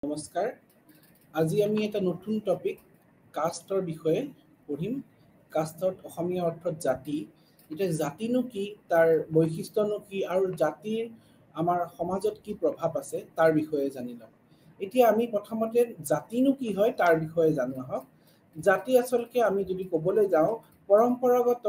নমস্কাৰ। আজি আমি এটা নতুন টপিক কাষ্টৰ বিষয়ে পঢ়িম। কাষ্টত অসমীয়া অৰ্থত জাতি। এতিয়া জাতিনো কি, তাৰ বৈশিষ্ট্যনো কি আৰু জাতিৰ আমাৰ সমাজত কি প্ৰভাৱ আছে তাৰ বিষয়ে জানি লওঁ। এতিয়া আমি প্ৰথমতে জাতিনো কি হয় তাৰ বিষয়ে জানো আহক। জাতি আচলতে আমি যদি ক'বলৈ যাওঁ পৰম্পৰাগত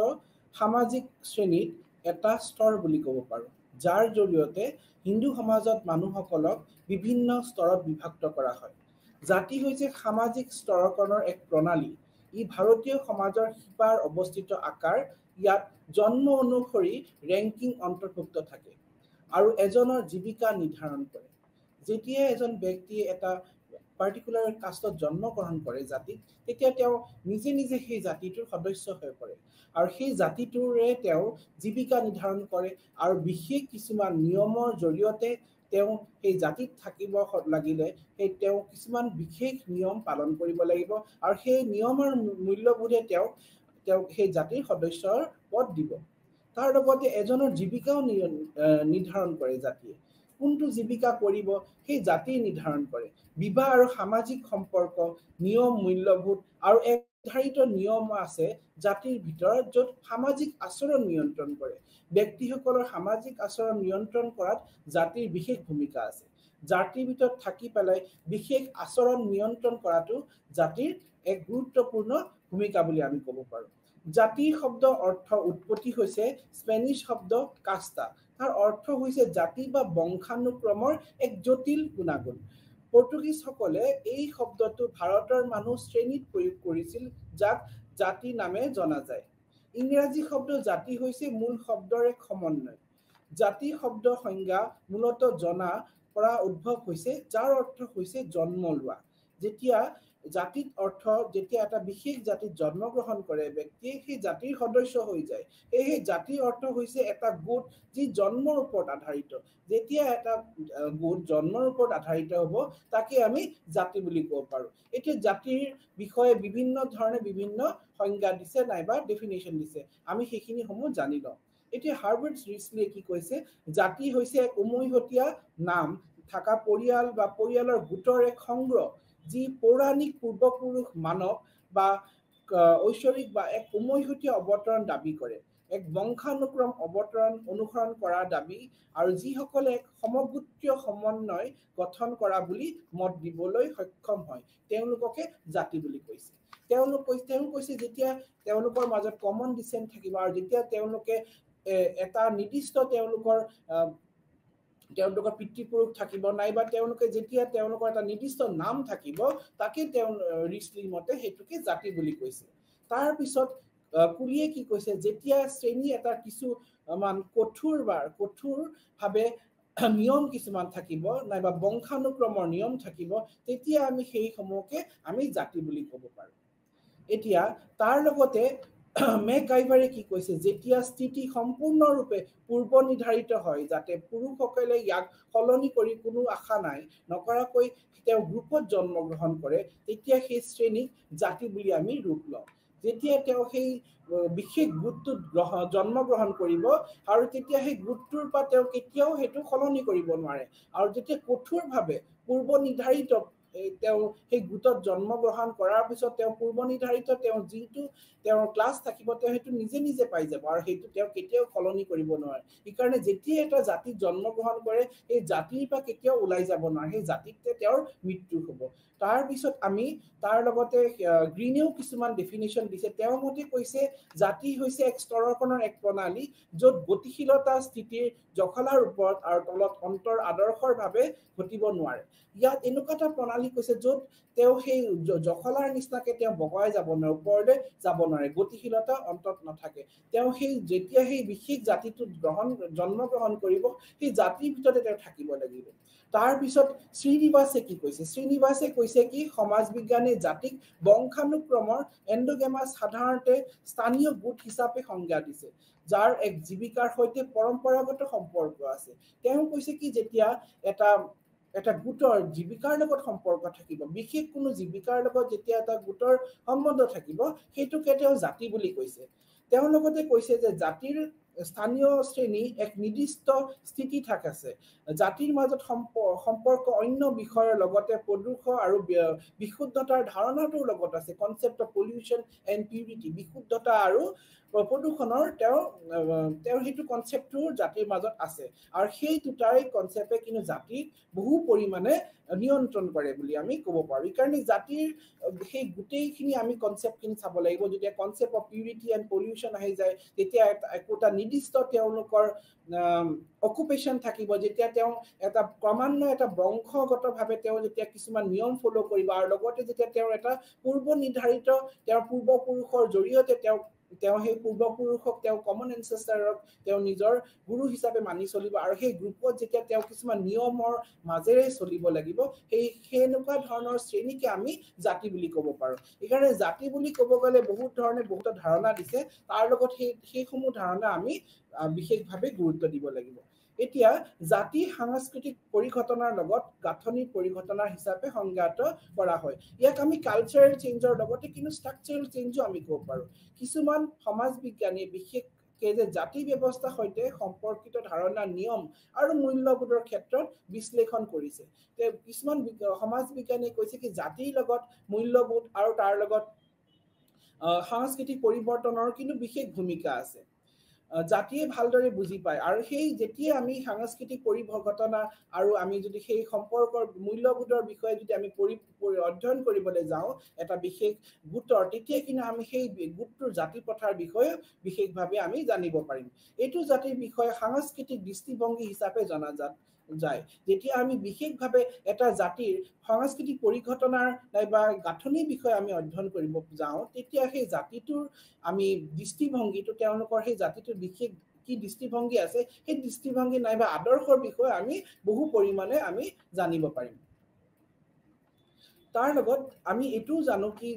সামাজিক শ্ৰেণীত এটা স্তৰ বুলি ক'ব পাৰোঁ, যাৰ জৰিয়তে হিন্দু সমাজত মানুহসকলক বিভিন্ন স্তৰত বিভক্ত কৰা হয়। জাতি হৈছে সামাজিক স্তৰকৰণৰ এক প্ৰণালী। ই ভাৰতীয় সমাজৰ শিপাৰ অৱস্থিত আকাৰ। ইয়াত জন্ম অনুসৰি ৰেংকিং অন্তৰ্ভুক্ত থাকে আৰু এজনৰ জীৱিকা নিৰ্ধাৰণ কৰে। যেতিয়া এজন ব্যক্তিয়ে এটা পাৰ্টিকুলাৰ কাষ্টত জন্মগ্ৰহণ কৰে জাতিত, তেতিয়া তেওঁ নিজে নিজে সেই জাতিটোৰ সদস্য হৈ পৰে আৰু সেই জাতিটোৰে তেওঁ জীৱিকা নিৰ্ধাৰণ কৰে আৰু বিশেষ কিছুমান নিয়মৰ জৰিয়তে তেওঁ সেই জাতিত থাকিব লাগিলে তেওঁ কিছুমান বিশেষ নিয়ম পালন কৰিব লাগিব আৰু সেই নিয়মৰ মূল্যবোধে তেওঁক সেই জাতিৰ সদস্যৰ পদ দিব। তাৰ লগতে এজনৰ জীৱিকাও নিৰ্ধাৰণ কৰে জাতিয়ে। কোনটো জীৱিকা কৰিব সেই জাতি নিৰ্ধাৰণ কৰে। বিবাহ আৰু সামাজিক সম্পৰ্ক, নিয়ম, মূল্যবোধ আৰু এক নিৰ্ধাৰিত নিয়ম আছে জাতিৰ ভিতৰত, য'ত সামাজিক আচৰণ নিয়ন্ত্ৰণ কৰে। ব্যক্তিসকলৰ সামাজিক আচৰণ নিয়ন্ত্ৰণ কৰাত জাতিৰ বিশেষ ভূমিকা আছে। জাতিৰ ভিতৰত থাকি পেলাই বিশেষ আচৰণ নিয়ন্ত্ৰণ কৰাটো জাতিৰ এক গুৰুত্বপূৰ্ণ ভূমিকা বুলি আমি ক'ব পাৰোঁ। জাতি শব্দ অৰ্থ উৎপত্তি হৈছে স্পেনিছ শব্দ কাষ্টা। তাৰ অৰ্থ হৈছে জাতি বা বংশানুক্ৰমৰ এক জটিল গুণাগুণ। পৰ্তুগীজসকলে এই শব্দটো ভাৰতৰ মানুহ শ্ৰেণীত প্ৰয়োগ কৰিছিল, যাক জাতি নামে জনা যায়। ইংৰাজী শব্দ জাতি হৈছে মূল শব্দৰ এক সমন্বয়। জাতি শব্দ সংজ্ঞা মূলতঃ জনা পৰা উদ্ভৱ হৈছে, যাৰ অৰ্থ হৈছে জন্ম লোৱা। যেতিয়া জাতিত অৰ্থ যেতিয়া এটা বিশেষ জাতিত জন্মগ্ৰহণ কৰে ব্যক্তিয়ে, সেই জাতিৰ সদস্য হৈ যায়। সেয়েহে জাতিৰ অৰ্থ হৈছে এটা গোট যি জন্মৰ ওপৰত আধাৰিত। যেতিয়া এটা গোট জন্মৰ ওপৰত আধাৰিত হ'ব তাকে আমি জাতি বুলি ক'ব পাৰোঁ। এতিয়া জাতিৰ বিষয়ে বিভিন্ন ধৰণে বিভিন্ন সংজ্ঞা দিছে নাইবা ডেফিনেশ্যন দিছে, আমি সেইখিনিসমূহ জানি লওঁ। এতিয়া হাৰ্বাৰ্ট ৰিছলিয়ে কি কৈছে, জাতি হৈছে এক উমৈহতীয়া নাম থকা পৰিয়াল বা পৰিয়ালৰ গোটৰ এক সংগ্ৰহ, যি পৌৰাণিক পূৰ্বপুৰুষ মানৱ বা ঐশ্বৰিক বা এক উমৈহতীয়া অৱতৰণ দাবী কৰে, এক বংশানুক্ৰম অৱতৰণ অনুসৰণ কৰাৰ দাবী, আৰু যিসকলে এক সমগোত্ৰীয় সমন্বয় গঠন কৰা বুলি মত দিবলৈ সক্ষম হয় তেওঁলোককে জাতি বুলি কৈছে। তেওঁ কৈছে যেতিয়া তেওঁলোকৰ মাজত কমন ডিচেণ্ট থাকিব আৰু যেতিয়া তেওঁলোকে এটা নিৰ্দিষ্ট তেওঁলোকৰ পিতৃপুৰুষ থাকিব নাইবা তেওঁলোকে যেতিয়া তেওঁলোকৰ এটা নিৰ্দিষ্ট নাম থাকিব, তাকে তেওঁ ৰিছলিৰ মতে সেইটোকে জাতি বুলি কৈছে। তাৰ পিছত কুলিয়ে কি কৈছে, যেতিয়া শ্ৰেণী এটা কিছুমান কঠোৰভাৱে নিয়ম কিছুমান থাকিব নাইবা বংশানুক্ৰমৰ নিয়ম থাকিব, তেতিয়া আমি সেইসমূহকে আমি জাতি বুলি ক'ব পাৰোঁ। এতিয়া তাৰ লগতে মেকগাইভাৰে কি কৈছে, যেতিয়া স্থিতি সম্পূৰ্ণৰূপে পূৰ্ব নিৰ্ধাৰিত হয়, যাতে পুৰুষসকলে ইয়াক সলনি কৰি কোনো আশা নাই নকৰাকৈ তেওঁ গ্ৰুপত জন্মগ্ৰহণ কৰে, তেতিয়া সেই শ্ৰেণীক জাতি বুলি আমি ৰূপ লওঁ। যেতিয়া তেওঁ সেই বিশেষ গোটটোত জন্মগ্ৰহণ কৰিব আৰু তেতিয়া সেই গোটটোৰ পৰা তেওঁ কেতিয়াও সেইটো সলনি কৰিব নোৱাৰে, আৰু যেতিয়া কঠোৰভাৱে পূৰ্ব নিৰ্ধাৰিত তেওঁ সেই গোটত জন্মগ্ৰহণ কৰাৰ পিছত তেওঁ পূৰ্ব নিৰ্ধাৰিত তেওঁ যিটো তেওঁৰ ক্লাছ থাকিব তেওঁ সেইটো নিজে নিজে পাই যাব আৰু সেইটো তেওঁ কেতিয়াও সলনি কৰিব নোৱাৰে। সেইকাৰণে যেতিয়া এটা জাতিত জন্মগ্ৰহণ কৰে সেই জাতিৰ পৰা কেতিয়াও ওলাই যাব নোৱাৰে, সেই জাতিতে তেওঁৰ মৃত্যু হ'ব। তাৰপিছত আমি তাৰ লগতে গ্ৰীনেও কিছুমান ডেফিনেশ্যন দিছে। তেওঁৰ মতে কৈছে জাতি হৈছে এক স্তৰকৰণৰ এক প্ৰণালী, য'ত গতিশীলতা স্থিতিৰ জখলাৰ ওপৰত আৰু তলত অন্তৰ আদৰ্শৰভাৱে ঘটিব নোৱাৰে। ইয়াত এনেকুৱা এটা প্ৰণালী কৈছে য'ত তেওঁ সেই জখলাৰ নিচিনাকে তেওঁ বগাই যাব নোৱাৰে, ওপৰলৈ যাব নোৱাৰে, গতিশীলতা অন্তত নাথাকে। তেওঁ যেতিয়া সেই বিশেষ জাতিটোত জন্মগ্ৰহণ কৰিব সেই জাতিৰ ভিতৰতে তেওঁ থাকিব লাগিব। তাৰপিছত শ্ৰীনিবাসে কি কৈছে, শ্ৰীনিবাসে কৈছে কি সমাজ বিজ্ঞানে জাতিক বংশানুক্ৰমৰ এণ্ডোগেমাছ সাধাৰণতে স্থানীয় গোট হিচাপে সংজ্ঞা দিছে, যাৰ এক জীৱিকাৰ সৈতে পৰম্পৰাগত সম্পৰ্ক আছে। তেওঁ কৈছে কি যেতিয়া এটা গোটৰ জীৱিকাৰ লগত সম্পৰ্ক থাকিব, বিশেষ কোনো জীৱিকাৰ লগত যেতিয়া এটা গোটৰ সম্বন্ধ থাকিব, সেইটোকে তেওঁ জাতি বুলি কৈছে। তেওঁ লগতে কৈছে যে জাতিৰ স্থানীয় শ্ৰেণী এক নিৰ্দিষ্ট স্থিতি থাকে জাতিৰ মাজত সম্পৰ্ক অন্য বিষয়ৰ লগতে প্ৰদূষণ আৰু বিশুদ্ধতাৰ ধাৰণাটোৰ লগত আছে concept of pollution and purity বিশুদ্ধতা আৰু প্ৰদূষণৰ তেওঁৰ সেইটো কনসেপ্টটো জাতিৰ মাজত আছে আৰু সেই দুটাই কনসেপ্টে কিন্তু জাতিক বহু পৰিমাণে নিয়ন্ত্ৰণ কৰে বুলি আমি ক'ব পাৰো কাৰণ জাতিৰ সেই গোটেইখিনি আমি কনসেপ্টখিনি চাব লাগিব যেতিয়া concept of purity and pollution আহি যায় তেতিয়া একটা নিৰ্দিষ্ট তেওঁলোকৰ অকুপেশ্যন থাকিব যেতিয়া তেওঁ এটা ক্ৰমান্বয়ে এটা বংশগতভাৱে তেওঁ যেতিয়া কিছুমান নিয়ম ফলো কৰিব আৰু লগতে যেতিয়া তেওঁ এটা পূৰ্ব নিৰ্ধাৰিত তেওঁৰ পূৰ্বপুৰুষৰ জৰিয়তে তেওঁ সেই পূৰ্বপুৰুষক তেওঁ কমন এনচেষ্টাৰক তেওঁ নিজৰ গুৰু হিচাপে মানি চলিব আৰু সেই গ্ৰুপত যেতিয়া তেওঁ কিছুমান নিয়মৰ মাজেৰে চলিব লাগিব সেনেকুৱা ধৰণৰ শ্ৰেণীকে আমি জাতি বুলি ক'ব পাৰো এইকাৰণে জাতি বুলি ক'ব গ'লে বহুত ধৰণে বহুত ধাৰণা দিছে তাৰ লগত সেইসমূহ ধাৰণা আমি বিশেষভাৱে গুৰুত্ব দিব লাগিব এতিয়া জাতি সাংস্কৃতিক পৰিঘটনাৰ লগত গাঁথনিৰ পৰিঘটনাৰ হিচাপে সংজ্ঞাত কৰা হয় ইয়াক আমি কালচাৰেল চেঞ্জৰ লগতে কিন্তু ষ্ট্ৰাকচাৰেল চেঞ্জো আমি ক'ব পাৰো কিছুমান সমাজ বিজ্ঞানী বিশেষকৈ যে জাতি ব্যৱস্থাৰ সৈতে সম্পৰ্কিত ধাৰণা নিয়ম আৰু মূল্যবোধৰ ক্ষেত্ৰত বিশ্লেষণ কৰিছে কিছুমান সমাজ বিজ্ঞানীয়ে কৈছে কি জাতিৰ লগত মূল্যবোধ আৰু তাৰ লগত সাংস্কৃতিক পৰিৱৰ্তনৰ কিন্তু বিশেষ ভূমিকা আছে জাতিয়ে ভালদৰে বুজি পায় আৰু সেই যেতিয়া আমি সাংস্কৃতিক পৰিঘটনা আৰু আমি যদি সেই সম্পৰ্কৰ মূল্যবোধৰ বিষয়ে যদি আমি অধ্যয়ন কৰিবলৈ যাওঁ এটা বিশেষ গোটৰ তেতিয়া কিন্তু আমি সেই গোটটোৰ জাতি প্ৰথাৰ বিষয়ে বিশেষভাৱে আমি জানিব পাৰিম এইটো জাতিৰ বিষয়ে সাংস্কৃতিক দৃষ্টিভংগী হিচাপে জনাজাত যায় যেতিয়া আমি বিশেষভাৱে এটা জাতিৰ সাংস্কৃতিক পৰিঘটনাৰ নাইবা গাঁথনিৰ বিষয়ে আমি অধ্যয়ন কৰিব যাওঁ তেতিয়া সেই জাতিটোৰ আমি দৃষ্টিভংগীটো তেওঁলোকৰ সেই জাতিটোৰ বিশেষ কি দৃষ্টিভংগী আছে সেই দৃষ্টিভংগী নাইবা আদৰ্শৰ বিষয়ে আমি বহু পৰিমাণে আমি জানিব পাৰিম তাৰ লগত আমি এটোও জানো কি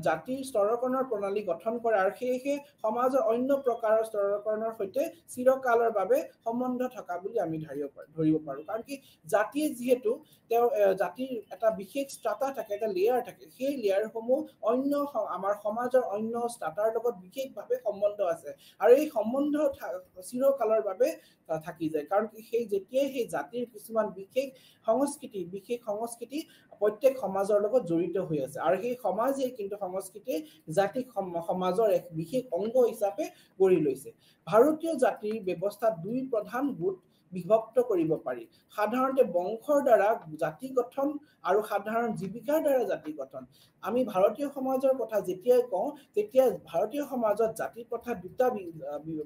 জাতিৰ স্তৰকৰণৰ প্ৰণালী গঠন কৰে আৰু সেয়েহে সমাজৰ অন্য প্ৰকাৰৰ স্তৰকৰণৰ সৈতে চিৰকালৰ বাবে সম্বন্ধ থকা বুলি আমি ধৰিব পাৰো কাৰণ কি জাতিয়ে যিহেতু তেওঁ জাতিৰ এটা বিশেষ ষ্ট্ৰাটা থাকে এটা লেয়াৰ থাকে সেই লেয়াৰসমূহ অন্য আমাৰ সমাজৰ অন্য ষ্ট্ৰাটাৰ লগত বিশেষভাৱে সম্বন্ধ আছে আৰু এই সম্বন্ধ চিৰকালৰ বাবে থাকি যায় কাৰণ কি সেই যেতিয়াই সেই জাতিৰ কিছুমান বিশেষ সংস্কৃতি প্ৰত্যেক সমাজৰ লগত জড়িত হৈ আছে আৰু সেই সমাজে কিন্তু সংস্কৃতি জাতি সমাজৰ এক বিশেষ অংগ হিচাপে গঢ়ি লৈছে ভাৰতীয় জাতিৰ ব্যৱস্থা দুই প্ৰধান গোট বিভক্ত কৰিব পাৰি সাধাৰণতে বংশৰ দ্বাৰা জাতি গঠন আৰু সাধাৰণ জীৱিকাৰ দ্বাৰা জাতি গঠন আমি ভাৰতীয় সমাজৰ কথা যেতিয়াই কওঁ তেতিয়া ভাৰতীয় সমাজত জাতি প্ৰথা দুটা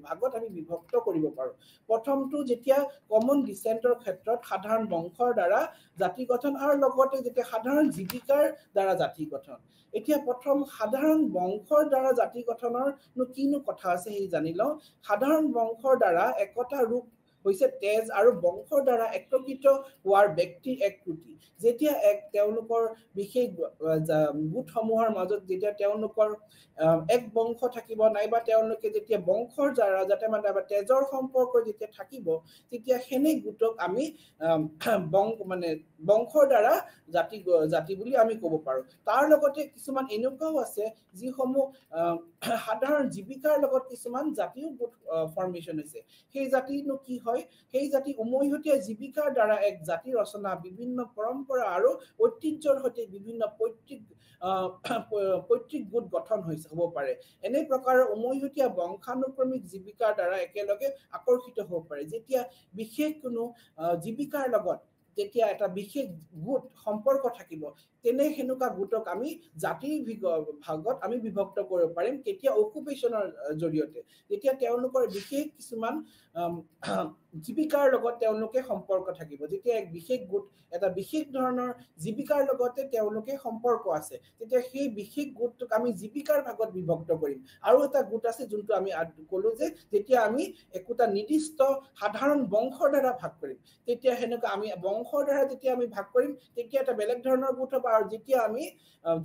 ভাগত আমি বিভক্ত কৰিব পাৰো প্ৰথমটো যেতিয়া কমন ডিসেন্টৰ ক্ষেত্ৰত সাধাৰণ বংশৰ দ্বাৰা জাতি গঠন আৰু লগতে যেতিয়া সাধাৰণ জীৱিকাৰ দ্বাৰা জাতি গঠন এতিয়া প্ৰথম সাধাৰণ বংশৰ দ্বাৰা জাতি গঠনৰ কিনো কথা আছে সেই জানি লওঁ সাধাৰণ বংশৰ দ্বাৰা একতা ৰূপ হৈছে তেজ আৰু বংশৰ দ্বাৰা একত্ৰিত হোৱাৰ ব্যক্তিৰ এক কৃতি যেতিয়া তেওঁলোকৰ বিশেষ গোটসমূহৰ মাজত যেতিয়া তেওঁলোকৰ এক বংশ থাকিব নাইবা তেওঁলোকে যেতিয়া বংশৰ দ্বাৰা যাতে মানে তেজৰ সম্পৰ্ক যেতিয়া থাকিব তেতিয়া হেনে গোটক আমি বংশৰ দ্বাৰা জাতি বুলি আমি ক'ব পাৰো তাৰ লগতে কিছুমান এনেকুৱাও আছে যিসমূহ সাধাৰণ জীৱিকাৰ লগত কিছুমান জাতিও গোট ফৰ্মেশ্যন হৈছে সেই জাতিনো কি হয় সেই জাতি উমৈহতীয়া জীৱিকাৰ দ্বাৰা এক জাতি ৰচনা বিভিন্ন পৰম্পৰা আৰু ঐতিহ্যৰ সৈতে বিভিন্ন পৈতৃক গোট গঠন হৈছে হ'ব পাৰে এনে প্ৰকাৰৰ উমৈহতীয়া বংশানুক্ৰমিক জীৱিকাৰ দ্বাৰা একেলগে আকৰ্ষিত হ'ব পাৰে যেতিয়া বিশেষ কোনো জীৱিকাৰ লগত যেতিয়া এটা বিশেষ গোট সম্পৰ্ক থাকিব তেনে হেনুকা গোটক আমি জাতিৰ ভাগত আমি বিভক্ত কৰিব পাৰিম কেতিয়া অকুপেশ্যনৰ জৰিয়তে যেতিয়া তেওঁলোকৰ বিশেষ কিছুমান জীৱিকাৰ লগত তেওঁলোকে সম্পৰ্ক থাকিব যেতিয়া এক বিশেষ গোট এটা বিশেষ ধৰণৰ জীৱিকাৰ লগতে তেওঁলোকে সম্পৰ্ক আছে তেতিয়া সেই বিশেষ গোটটোক আমি জীৱিকাৰ ভাগত বিভক্ত কৰিম আৰু এটা গোট আছে যোনটো আমি ক'লো যে যেতিয়া আমি একোটা নিৰ্দিষ্ট সাধাৰণ বংশৰ দ্বাৰা ভাগ কৰিম তেতিয়া হেনেকা আমি বংশৰ দ্বাৰা যেতিয়া আমি ভাগ কৰিম তেতিয়া এটা বেলেগ ধৰণৰ গোট হ'ব আৰু যেতিয়া আমি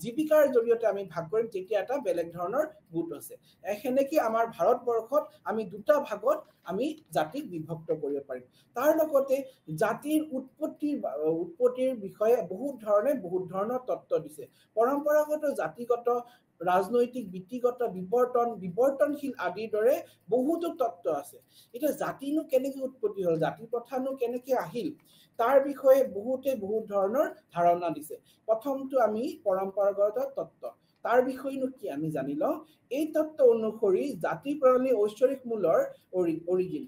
জীৱিকাৰ জৰিয়তে আমি ভাগ কৰিম তেতিয়া এটা বেলেগ ধৰণৰ গোট আছে হেনেকি আমাৰ ভাৰতবৰ্ষত আমি দুটা ভাগত আমি জাতিক বিভক্ত কৰিব পাৰিম তাৰ লগতে জাতিৰ উৎপত্তিৰ বিষয়ে বহুত ধৰণৰ তত্ত্ব দিছে পৰম্পৰাগত জাতিগত ৰাজনৈতিক বৃত্তিগত বিৱৰ্তনশীল আদিৰ দৰে বহুতো তত্ত্ব আছে এটা জাতিনো কেনেকৈ উৎপত্তি হ'ল জাতি প্ৰথানো কেনেকৈ আহিল তাৰ বিষয়ে বহুত ধৰণৰ ধাৰণা দিছে প্ৰথমটো আমি পৰম্পৰাগত তত্ত্ব তাৰ বিষয়েনো কি আমি জানি লওঁ এই তত্ত্ব অনুসৰি জাতি প্ৰণালী ঐশ্বৰিক মূলৰ অৰিজিন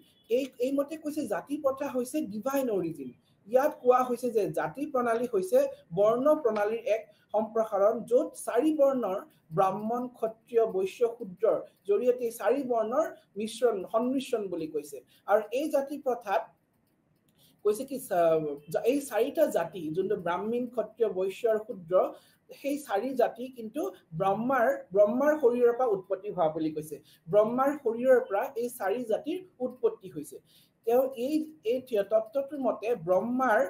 এই মতে কৈছে জাতি প্ৰথা হৈছে ডিভাইন অৰিজিন ইয়াত কোৱা হৈছে যে জাতি প্ৰণালী হৈছে বৰ্ণ প্ৰণালীৰ এক সম্প্ৰসাৰণ য'ত 4 বৰ্ণৰ ব্ৰাহ্মণ ক্ষত্ৰিয় বৈশ্য শূদ্ৰৰ জৰিয়তে 4 বৰ্ণৰ সংমিশ্ৰণ বুলি কৈছে আৰু এই জাতি প্ৰথাত কৈছে কি এই 4টা জাতি যোনটো ব্ৰাহ্মণ ক্ষত্ৰিয় বৈশ্য আৰু শূদ্ৰ সেই 4 জাতি কিন্তু ব্ৰহ্মাৰ শৰীৰৰ পৰা উৎপত্তি হোৱা বুলি কৈছে ব্ৰহ্মাৰ শৰীৰৰ পৰা এই 4 জাতিৰ উৎপত্তি হৈছে তেওঁ এই তত্ত্বটোৰ মতে ব্ৰহ্মাৰ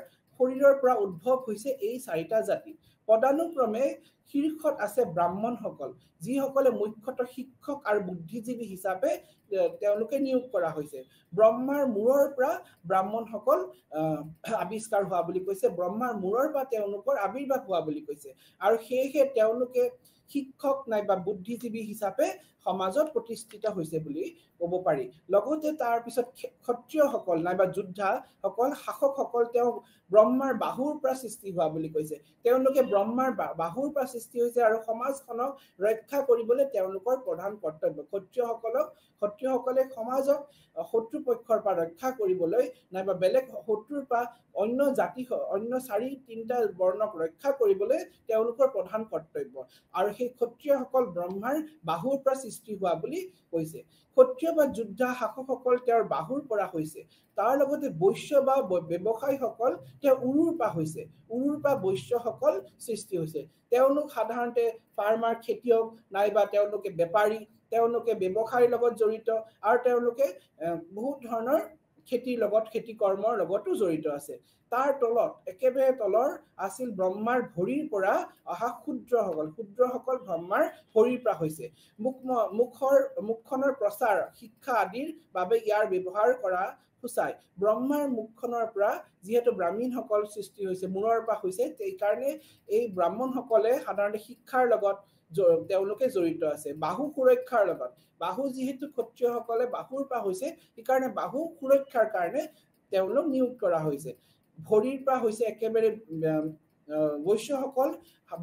শৰীৰৰ পৰা উদ্ভৱ হৈছে এই 4টা জাতি পদানুক্ৰমে শীৰ্ষত আছে ব্ৰাহ্মণসকল যিসকলে মুখ্যতঃ শিক্ষক আৰু বুদ্ধিজীৱী হিচাপে তেওঁলোকে নিয়োগ কৰা হৈছে ব্ৰহ্মাৰ মূৰৰ পৰা ব্ৰাহ্মণসকল আৱিষ্কাৰ হোৱা বুলি কৈছে ব্ৰহ্মাৰ মূৰৰ পৰা তেওঁলোকৰ আবিৰ্ভাৱ হোৱা বুলি কৈছে আৰু সেয়েহে তেওঁলোকে শিক্ষক নাইবা বুদ্ধিজীৱী হিচাপে সমাজত প্ৰতিষ্ঠিত হৈছে বুলি ক'ব পাৰি লগতে তাৰ পিছত ক্ষত্ৰিয়সকল নাইবা যোদ্ধাসকল শাসকসকল তেওঁ ব্ৰহ্মাৰ বাহুৰ পৰা সৃষ্টি হোৱা বুলি কৈছে তেওঁলোকে ব্ৰহ্মাৰ বাহুৰ পৰা সৃষ্টি হৈছে আৰু সমাজখনক ৰক্ষা কৰিবলৈ তেওঁলোকৰ প্ৰধান কৰ্তব্য ক্ষত্ৰিয়সকলে সমাজক শত্ৰুপক্ষৰ পৰা ৰক্ষা কৰিবলৈ নাইবা বেলেগ শত্ৰুৰ পৰা অন্য 3টা বৰ্ণক ৰক্ষা কৰিবলৈ তেওঁলোকৰ প্ৰধান কৰ্তব্য আৰু সেই ক্ষত্ৰিয়সকল ব্ৰহ্মাৰ বাহুৰ পৰা সৃষ্টি হোৱা বুলি কৈছে ক্ষত্ৰিয় বা যোদ্ধা শাসকসকল তেওঁৰ বাহুৰ পৰা হৈছে তাৰ লগতে বৈশ্য বা ব্যৱসায়ীসকল তেওঁ উৰুৰ পৰা হৈছে উৰুৰ পৰা বৈশ্যসকল সৃষ্টি হৈছে তেওঁলোক সাধাৰণতে ফাৰ্মাৰ খেতিয়ক নাইবা তেওঁলোকে বেপাৰী তেওঁলোকে ব্যৱসায়ৰ লগত জড়িত আৰু তেওঁলোকে বহুত ধৰণৰ খেতি কৰ্মৰ লগতো জড়িত আছে তাৰ তলত একেবাৰে তলৰ আছিল ব্ৰহ্মাৰ ভৰিৰ পৰা অহা শূদ্ৰসকল ব্ৰহ্মাৰ ভৰিৰ পৰা হৈছে মুখখনৰ প্ৰচাৰ শিক্ষা আদিৰ বাবে ইয়াৰ ব্যৱহাৰ কৰা সূচায় ব্ৰহ্মাৰ মুখখনৰ পৰা যিহেতু ব্ৰাহ্মণসকল সৃষ্টি হৈছে মূৰৰ পৰা হৈছে এই কাৰণে এই ব্ৰাহ্মণসকলে সাধাৰণতে শিক্ষাৰ লগত তেওঁলোকে জড়িত আছে বাহু সুৰক্ষাৰ লগত বাহু যিহেতু ক্ষত্ৰিয়সকলে বাহুৰ পৰা হৈছে সেইকাৰণে বাহু সুৰক্ষাৰ কাৰণে তেওঁলোক নিয়োগ কৰা হৈছে ভৰিৰ পৰা হৈছে একেবাৰে বৈশ্যসকল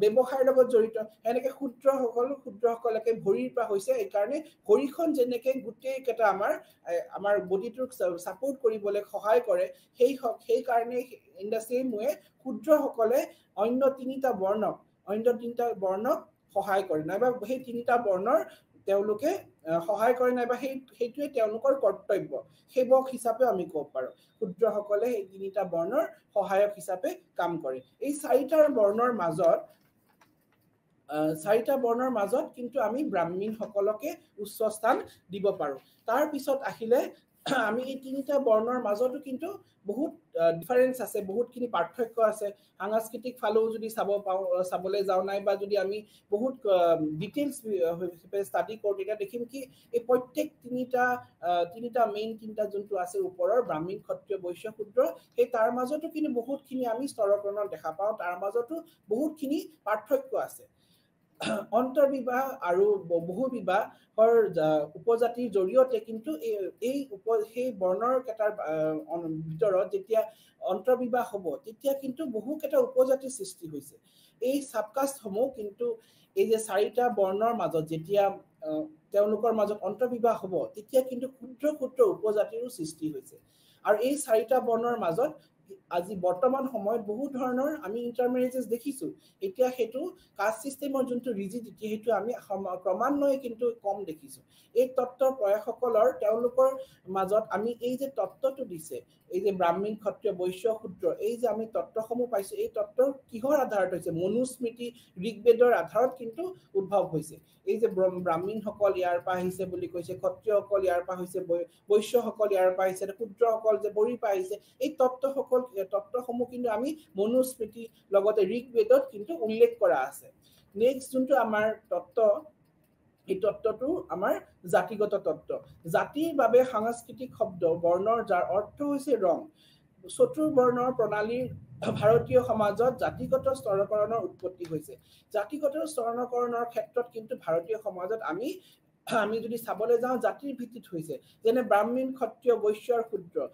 ব্যৱসায়ৰ লগত জড়িত এনেকে শূদ্ৰসকলকে ভৰিৰ পৰা হৈছে এই কাৰণে ভৰিখন যেনেকে গোটেই কেইটা আমাৰ বডিটোক সাপোৰ্ট কৰিবলৈ সহায় কৰে সেই কাৰণে ইন দা সেম ওয়ে শূদ্ৰসকলে অন্য 3টা বৰ্ণক সহায় কৰে নাইবা সেই 3টা বৰ্ণৰ তেওঁলোকে সহায় কৰে নাইবা সেইটোৱে তেওঁলোকৰ কৰ্তব্য সেৱক হিচাপে আমি ক'ব পাৰো শূদ্ৰসকলে এই 3টা বৰ্ণৰ সহায়ক হিচাপে কাম কৰে এই 4টা বৰ্ণৰ মাজত কিন্তু আমি ব্ৰাহ্মণসকলকে উচ্চ স্থান দিব পাৰো তাৰ পিছত আহিলে আমি এই 3টা বৰ্ণৰ মাজতো কিন্তু বহুত ডিফাৰেন্স আছে বহুতখিনি পাৰ্থক্য আছে সাংস্কৃতিক ফালেও যদি চাবলৈ যাওঁ নাই বা যদি আমি বহুত ডিটেইলছ ষ্টাডি কৰোঁ তেতিয়া দেখিম কি এই প্ৰত্যেক 3টা মেইন 3টা যোনটো আছে ওপৰৰ ব্ৰাহ্মণ ক্ষত্ৰিয় বৈশ্য শূদ্ৰ সেই তাৰ মাজতো কিন্তু বহুতখিনি আমি স্তৰকৰণত দেখা পাওঁ তাৰ মাজতো বহুতখিনি পাৰ্থক্য আছে অন্তৰ্বিবাহ আৰু বহুবিবাহৰ উপজাতিৰ জৰিয়তে কিন্তু সেই বৰ্ণৰ কেটাৰ ভিতৰত যেতিয়া অন্তৰ্বিবাহ হ'ব তেতিয়া কিন্তু বহুকেইটা উপজাতিৰ সৃষ্টি হৈছে এই সাবকাষ্টসমূহ কিন্তু এই যে 4টা বৰ্ণৰ মাজত যেতিয়া তেওঁলোকৰ মাজত অন্তৰ্বিবাহ হ'ব তেতিয়া কিন্তু ক্ষুদ্ৰ উপজাতিৰো সৃষ্টি হৈছে আৰু এই 4টা বৰ্ণৰ মাজত আজি বৰ্তমান সময়ত বহুত ধৰণৰ আমি ইন্টাৰমেৰিজেস দেখিছো এতিয়া হেতু কাষ্ট সিস্টেমৰ যোনটো ৰিজিডিটি হেতু আমি ক্ৰমান্বয়ে কিন্তু কম দেখিছো এই তত্ত্বৰ প্ৰয়াসকলৰ তেওঁলোকৰ মাজত আমি এই যে তত্ত্বটো দিছে এই যে ব্ৰাহ্মণ ক্ষত্ৰিয় বৈশ্য শূদ্ৰ এই যে আমি তত্ত্বসমূহ পাইছো এই তত্ত্বৰ কিহৰ আধাৰত হৈছে মনুস্মৃতি ঋগবেদৰ আধাৰত কিন্তু উদ্ভৱ হৈছে এই যে ব্ৰাহ্মণসকল ইয়াৰ পৰা আহিছে বুলি কৈছে ক্ষত্ৰিয়সকল ইয়াৰ পৰা হৈছে বৈশ্যসকল ইয়াৰ পৰা আহিছে শূদ্ৰসকল যে বৰিৰ পৰা আহিছে এই তত্ত্বসমূহ কিন্তু আমি মনুস্মৃতি লগতে ঋগবেদত কিন্তু উল্লেখ কৰা আছে নেক্সট যোনটো আমাৰ তত্ত্ব এই তত্ত্বটো আমাৰ জাতিগত তত্ত্ব জাতিৰ বাবে সাংস্কৃতিক শব্দ বৰ্ণৰ যাৰ অৰ্থ হৈছে ৰং চতুৰ্বৰ্ণৰ প্ৰণালীৰ ভাৰতীয় সমাজত জাতিগত স্তৰকৰণৰ উৎপত্তি হৈছে জাতিগত স্তৰকৰণৰ ক্ষেত্ৰত কিন্তু ভাৰতীয় সমাজত আমি যদি চাবলৈ যাওঁ জাতিৰ ভিত্তিত হৈছে যেনে ব্ৰাহ্মণ ক্ষত্ৰিয় বৈশ্য আৰু শূদ্ৰ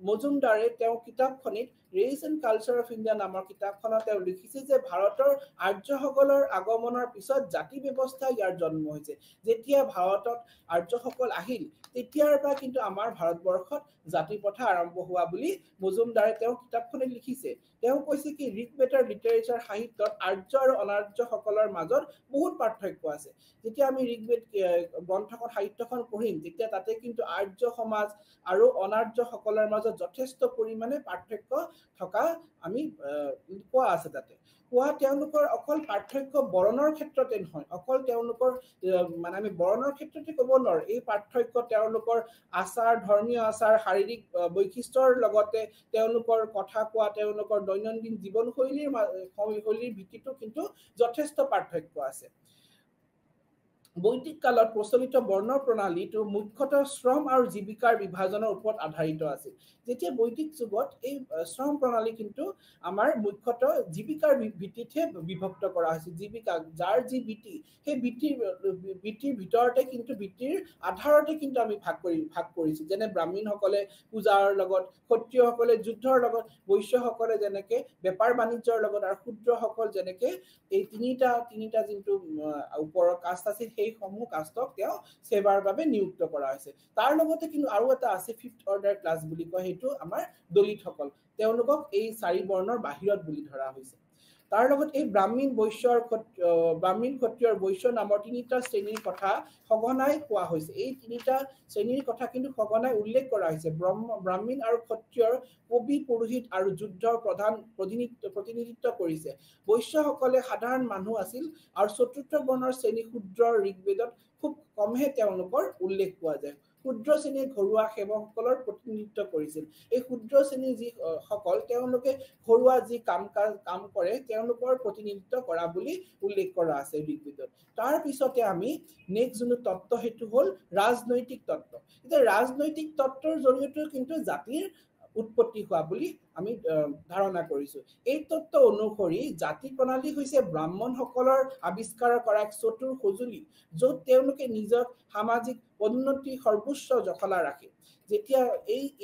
মজুমদাৰে তেওঁ কিতাপখনিত race and culture of India নামৰ কিতাপখনত তেওঁ লিখিছে যে ভাৰতৰ আৰ্যসকলৰ আগমনৰ পিছত জাতি ব্যৱস্থা ইয়াৰ জন্ম হৈছে যেতিয়া ভাৰতত আৰ্যসকল আহিল তেতিয়াৰ পৰা কিন্তু আমাৰ ভাৰতবৰ্ষত জাতি প্ৰথা আৰম্ভ হোৱা বুলি মজুমদাৰে তেওঁ কিতাপখনিত লিখিছে তেওঁ কৈছে কি ঋকবেদৰ লিটাৰেচাৰ সাহিত্যত আৰ্য আৰু অনাৰ্যসকলৰ মাজত বহুত পাৰ্থক্য আছে যেতিয়া আমি ঋকবেদ গ্ৰন্থখন সাহিত্যখন পঢ়িম তেতিয়া তাতে কিন্তু আৰ্য সমাজ আৰু অনাৰ্যসকলৰ মাজত যথেষ্ট পৰিমাণে পাৰ্থক্য থকা আমি কোৱা আছে তাতে কোৱা তেওঁলোকৰ অকল পাৰ্থক্য বৰণৰ ক্ষেত্ৰতে নহয় অকল তেওঁলোকৰ মানে আমি বৰণৰ ক্ষেত্ৰতে ক'ব নোৱাৰো এই পাৰ্থক্য তেওঁলোকৰ আচাৰ ধৰ্মীয় আচাৰ শাৰীৰিক বৈশিষ্ট্যৰ লগতে তেওঁলোকৰ কথা কোৱা তেওঁলোকৰ দৈনন্দিন জীৱনশৈলীৰ ভিত্তিতো কিন্তু যথেষ্ট পাৰ্থক্য আছে বৈদিক কালত প্ৰচলিত বৰ্ণ প্ৰণালীটো মুখ্যতঃ শ্ৰম আৰু জীৱিকাৰ বিভাজনৰ ওপৰত আধাৰিত আছিল যেতিয়া বৈদিক যুগত এই শ্ৰম প্ৰণালী কিন্তু আমাৰ মুখ্যতঃ জীৱিকাৰ ভিত্তিতহে বিভক্ত কৰা হৈছিল জীৱিকা যাৰ যি বৃত্তি সেই বৃত্তিৰ ভিতৰতে কিন্তু বৃত্তিৰ আধাৰতে কিন্তু আমি ভাগ কৰিছো যেনে ব্ৰাহ্মণসকলে পূজাৰ লগত ক্ষত্ৰিয়সকলে যুদ্ধৰ লগত বৈশ্যসকলে যেনেকে বেপাৰ বাণিজ্যৰ লগত আৰু শূদ্ৰসকল যেনেকে এই তিনিটা যোনটো ওপৰৰ কাষ্ট আছে সেই সমূহ কাষ্টক তেওঁ সেৱাৰ বাবে নিযুক্ত কৰা হৈছে তাৰ লগতে কিন্তু আৰু এটা আছে ফিফথ অৰ্ডাৰ ক্লাছ বুলি কয় সেইটো আমাৰ দলিতসকল তেওঁলোকক এই চাৰি বৰ্ণৰ বাহিৰত বুলি ধৰা হৈছে তাৰ লগত এই ব্ৰাহ্মণ ক্ষত্ৰিয় আৰু বৈশ্য নামৰ তিনিটা শ্ৰেণীৰ কথা সঘনাই কোৱা হৈছে এই তিনিটা শ্ৰেণীৰ কথা কিন্তু সঘনাই উল্লেখ কৰা হৈছে ব্ৰাহ্মণ আৰু ক্ষত্ৰিয়ৰ কবি পুৰোহিত আৰু যুদ্ধৰ প্ৰধান প্ৰতিনিধিত্ব কৰিছে বৈশ্যসকলে সাধাৰণ মানুহ আছিল আৰু চতুৰ্থ বৰ্ণৰ শ্ৰেণী শূদ্ৰৰ ঋকবেদত খুব কমহে তেওঁলোকৰ উল্লেখ পোৱা যায় ক্ষুদ্ৰ শ্ৰেণীৰ ঘৰুৱা সেৱকসকলৰ প্ৰতিনিধিত্ব কৰিছিল এই ক্ষুদ্ৰ শ্ৰেণীৰ যি সকল তেওঁলোকে ঘৰুৱা যি কাম কৰে তেওঁলোকৰ প্ৰতিনিধিত্ব কৰা বুলি উল্লেখ কৰা আছে ঋকবেদত তাৰ পিছতে আমি নেক্সট যোনটো তত্ত্ব সেইটো হ'ল ৰাজনৈতিক তত্ত্ব এতিয়া ৰাজনৈতিক তত্ত্বৰ জৰিয়তে কিন্তু জাতিৰ উৎপত্তি হোৱা বুলি আমি ধাৰণা কৰিছো এই তত্ত্ব অনুসৰি জাতি প্ৰণালী হৈছে ব্ৰাহ্মণসকলৰ আৱিষ্কাৰ কৰা এক চতুৰ সঁজুলি য'ত তেওঁলোকে নিজৰ সামাজিক উন্নতি সৰ্বোচ্চ জখলা ৰাখে যেতিয়া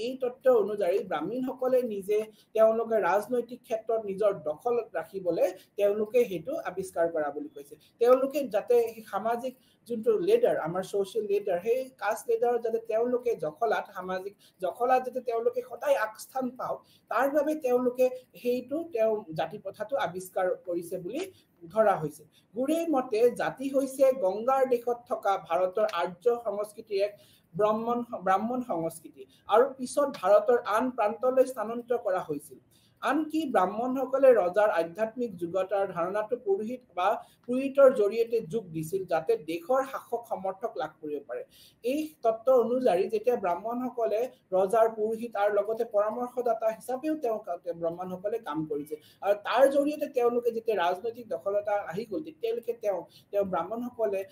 এই তত্ত্ব অনুযায়ী ব্ৰাহ্মণসকলে নিজে তেওঁলোকে ৰাজনৈতিক ক্ষেত্ৰত নিজৰ দখলত ৰাখিবলৈ তেওঁলোকে সেইটো আৱিষ্কাৰ কৰা বুলি কৈছে তেওঁলোকে যাতে সামাজিক যোনটো লেডাৰ আমাৰ সোশ্যাল লেডাৰ সেই কাষ্ট লেডাৰ যাতে তেওঁলোকে সামাজিক জখলাত যাতে তেওঁলোকে সদায় আগস্থান পাওক তাৰ বাবে তেওঁলোকে সেইটো জাতি প্ৰথাটো আৱিষ্কাৰ কৰিছে বুলি ধৰা হৈছে গুৰেৰ মতে জাতি হৈছে গংগাৰ দেশত থকা ভাৰতৰ আৰ্য সংস্কৃতিৰ এক ব্ৰাহ্মণ সংস্কৃতি আৰু পিছত ভাৰতৰ আন প্ৰান্তলৈ স্থানান্তৰ কৰা হৈছিল আনকি ব্ৰাহ্মণসকলে ৰজাৰ আধ্যাত্মিক যোগ্যতাৰ ধাৰণাটো পুৰোহিতৰ জৰিয়তে যোগ দিছিল যাতে দেশৰ শাসক সমৰ্থক লাভ কৰিব পাৰে এই তত্ত্ব অনুযায়ী যেতিয়া ব্ৰাহ্মণসকলে ৰজাৰ পুৰোহিত আৰু লগতে পৰামৰ্শদাতা হিচাপেও ব্ৰাহ্মণসকলে কাম কৰিছে আৰু তাৰ জৰিয়তে তেওঁলোকে যেতিয়া ৰাজনৈতিক দখলতা আহি গ'ল তেতিয়ালৈকে তেওঁ ব্ৰাহ্মণসকলে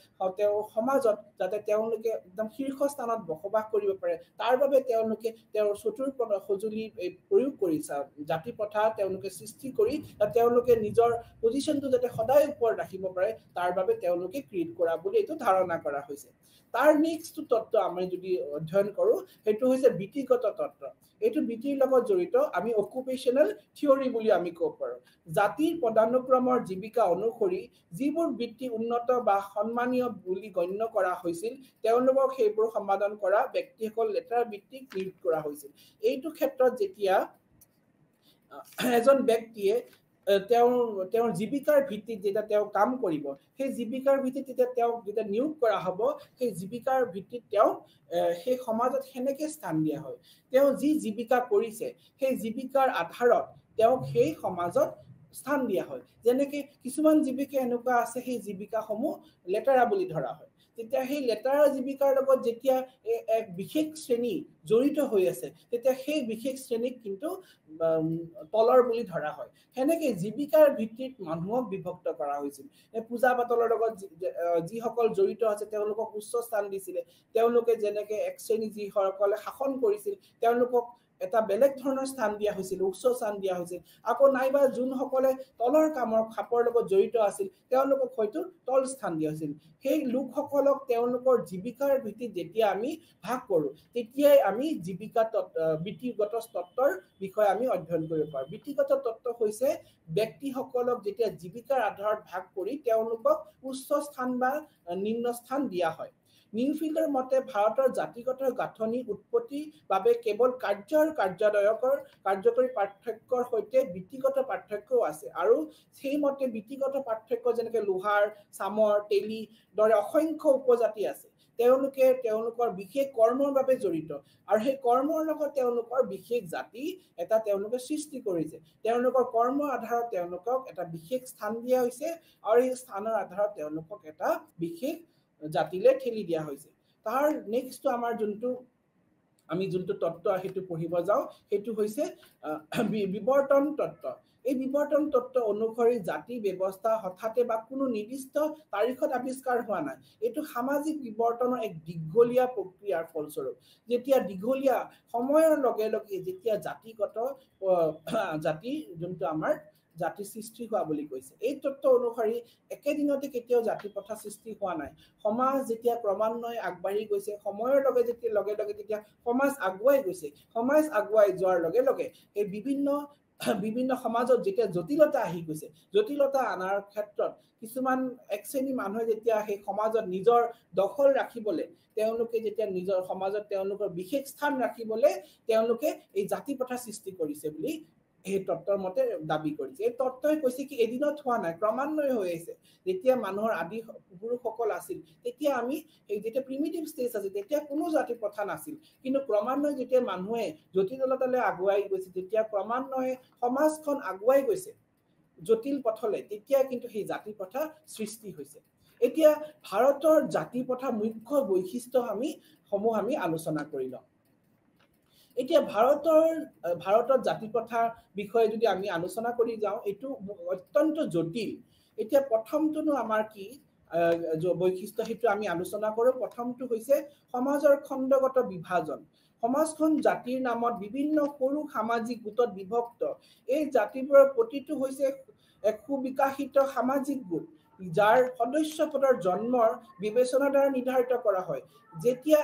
সমাজত যাতে তেওঁলোকে একদম শীৰ্ষ স্থানত বসবাস কৰিব পাৰে তাৰ বাবে তেওঁলোকে চতুৰ সঁজুলি প্ৰয়োগ কৰিছে জাতি প্ৰথা তেওঁলোকে সৃষ্টি কৰি তেওঁলোকে নিজৰ পজিশনটো যাতে সদায় ওপৰত ৰাখিব পাৰে তাৰ বাবে তেওঁলোকে ক্ৰিয়েট কৰা বুলি এইটো ধাৰণা কৰা হৈছে তাৰ নেক্সট তত্ত্ব আমি যদি অধ্যয়ন কৰো সেইটো হৈছে বৃত্তিগত তত্ত্ব এইটো বৃত্তিৰ লগত জড়িত আমি অকুপেশনাল থিওৰি বুলি আমি ক'ব পাৰো জাতিৰ পদানুক্ৰমৰ জীৱিকা অনুসৰি যিবোৰ বৃত্তি উন্নত বা সন্মানীয় বুলি গণ্য কৰা হৈছিল তেওঁলোকক সেইবোৰ সমাধান কৰা ব্যক্তিসকল লেটাৰ বৃত্তিক নিয়োগ কৰা হৈছিল এইটো ক্ষেত্ৰত যেতিয়া এজন ব্যক্তিয়ে তেওঁৰ জীৱিকাৰ ভিত্তিত যেতিয়া তেওঁ কাম কৰিব সেই জীৱিকাৰ ভিত্তিত যেতিয়া নিয়োগ কৰা হ'ব সেই জীৱিকাৰ ভিত্তিত সেই সমাজত সেনেকে স্থান দিয়া হয় তেওঁ যি জীৱিকা কৰিছে সেই জীৱিকাৰ আধাৰত তেওঁক সেই সমাজত স্থান দিয়া হয় যেনেকৈ কিছুমান জীৱিকা এনেকুৱা আছে সেই জীৱিকাসমূহ লেতেৰা বুলি ধৰা হয় তেতিয়া সেই লেতেৰা জীৱিকাৰ লগত যেতিয়া এক বিশেষ শ্ৰেণী জড়িত হৈ আছে তেতিয়া সেই বিশেষ শ্ৰেণীক কিন্তু তলৰ বুলি ধৰা হয় হেনেকে জীৱিকাৰ ভিত্তিত মানুহক বিভক্ত কৰা হৈছিল পূজা পাতলৰ লগত যিসকল জড়িত আছে তেওঁলোকক উচ্চ স্থান দিছিলে তেওঁলোকে যেনেকৈ এক শ্ৰেণী যিসকলে শাসন কৰিছিল তেওঁলোকক এটা বেলেগ ধৰণৰ স্থান দিয়া হৈছিল উচ্চ স্থান দিয়া হৈছিল আকৌ নাইবা যোনসকলে তলৰ কামৰ খাপৰ লগত জড়িত আছিল তেওঁলোকক হয়তো তল স্থান দিয়া হৈছিল সেই লোকসকলক তেওঁলোকৰ জীৱিকাৰ ভিত্তিত যেতিয়া আমি ভাগ কৰো তেতিয়াই আমি জীৱিকা বৃত্তিগত তত্ত্বৰ বিষয়ে আমি অধ্যয়ন কৰিব পাৰো বৃত্তিগত তত্ত্ব হৈছে ব্যক্তিসকলক যেতিয়া জীৱিকাৰ আধাৰত ভাগ কৰি তেওঁলোকক উচ্চ স্থান বা নিম্ন স্থান দিয়া হয় নিউফিল্ডৰ মতে ভাৰতৰ জাতিগত গাঁথনি উৎপত্তিৰ বাবে কেৱল কাৰ্য আৰু কাৰ্যকৰী পাৰ্থক্যৰ সৈতে বৃত্তিগত পাৰ্থক্যও আছে আৰু সেই মতে বৃত্তিগত পাৰ্থক্য যেনেকৈ লোহাৰ চামৰ তেলি দৰে অসংখ্য উপজাতি আছে তেওঁলোকে তেওঁলোকৰ বিশেষ কৰ্মৰ বাবে জড়িত আৰু সেই কৰ্মৰ লগত তেওঁলোকৰ বিশেষ জাতি এটা তেওঁলোকে সৃষ্টি কৰিছে তেওঁলোকৰ কৰ্মৰ আধাৰত তেওঁলোকক এটা বিশেষ স্থান দিয়া হৈছে আৰু এই স্থানৰ আধাৰত তেওঁলোকক এটা বিশেষ জাতিলে ঠেলি দিয়া হৈছে তাৰ নেক্সট আমাৰ আমি যোনটো তত্ত্ব সেইটো পঢ়িব যাওঁ সেইটো হৈছে বিবৰ্তন তত্ত্ব এই বিবৰ্তন তত্ত্ব অনুসৰি জাতি ব্যৱস্থা হঠাতে বা কোনো নিৰ্দিষ্ট তাৰিখত আৱিষ্কাৰ হোৱা নাই এইটো সামাজিক বিবৰ্তনৰ এক দীঘলীয়া প্ৰক্ৰিয়াৰ ফলস্বৰূপ যেতিয়া দীঘলীয়া সময়ৰ লগে লগে যেতিয়া জাতি যোনটো আমাৰ জাতি সৃষ্টি হোৱা বুলি কৈছে এই তত্ত্ব অনুসৰি একেদিনতে কেতিয়াও জাতি প্ৰথা সৃষ্টি হোৱা নাই সমাজ যেতিয়া ক্ৰমান্বয়ে আগবাঢ়ি গৈছে সময়ৰ লগে লগে যেতিয়া সমাজ আগুৱাই গৈছে সমাজ আগুৱাই যোৱাৰ লগে লগে এই বিভিন্ন সমাজত যেতিয়া জটিলতা আহি গৈছে জটিলতা আনাৰ ক্ষেত্ৰত কিছুমান এক শ্ৰেণী মানুহে যেতিয়া সেই সমাজত নিজৰ দখল ৰাখিবলৈ তেওঁলোকে যেতিয়া নিজৰ সমাজত তেওঁলোকৰ বিশেষ স্থান ৰাখিবলৈ তেওঁলোকে এই জাতি প্ৰথা সৃষ্টি কৰিছে বুলি এই তত্ত্বৰ মতে দাবী কৰিছে এই তত্ত্বই কৈছে কি এদিনত হোৱা নাই ক্ৰমান্বয়ে হৈ আছে যেতিয়া মানুহৰ আদি পুৰুষসকল আছিল তেতিয়া আমি এই যেতিয়া প্ৰিমিটিভ ষ্টেজ আছিল তেতিয়া কোনো জাতি প্ৰথা নাছিল কিন্তু ক্ৰমান্বয়ে যেতিয়া মানুহে জটিলতালৈ আগুৱাই গৈছে তেতিয়া ক্ৰমান্বয়ে সমাজখন আগুৱাই গৈছে জটিল পথলে তেতিয়া কিন্তু সেই জাতি প্ৰথা সৃষ্টি হৈছে এতিয়া ভাৰতৰ জাতি প্ৰথা মুখ্য বৈশিষ্ট্য সমূহ আমি আলোচনা কৰি লওঁ এতিয়া ভাৰতৰ জাতি প্ৰথাৰ বিষয়ে যদি আমি আলোচনা কৰি যাওঁ এইটো অত্যন্ত জটিল এতিয়া প্ৰথমটোনো আমাৰ কি বৈশিষ্ট্য সেইটো আমি আলোচনা কৰোঁ প্ৰথমটো হৈছে সমাজৰ খণ্ডগত বিভাজন সমাজখন জাতিৰ নামত বিভিন্ন সৰু সামাজিক গোটত বিভক্ত এই জাতিবোৰৰ প্ৰতিটো হৈছে এক সুবিকশিত সামাজিক গোট যাৰ সদস্য পদৰ জন্মৰ বিবেচনাৰ দ্বাৰা নিৰ্ধাৰিত কৰা হয় যেতিয়া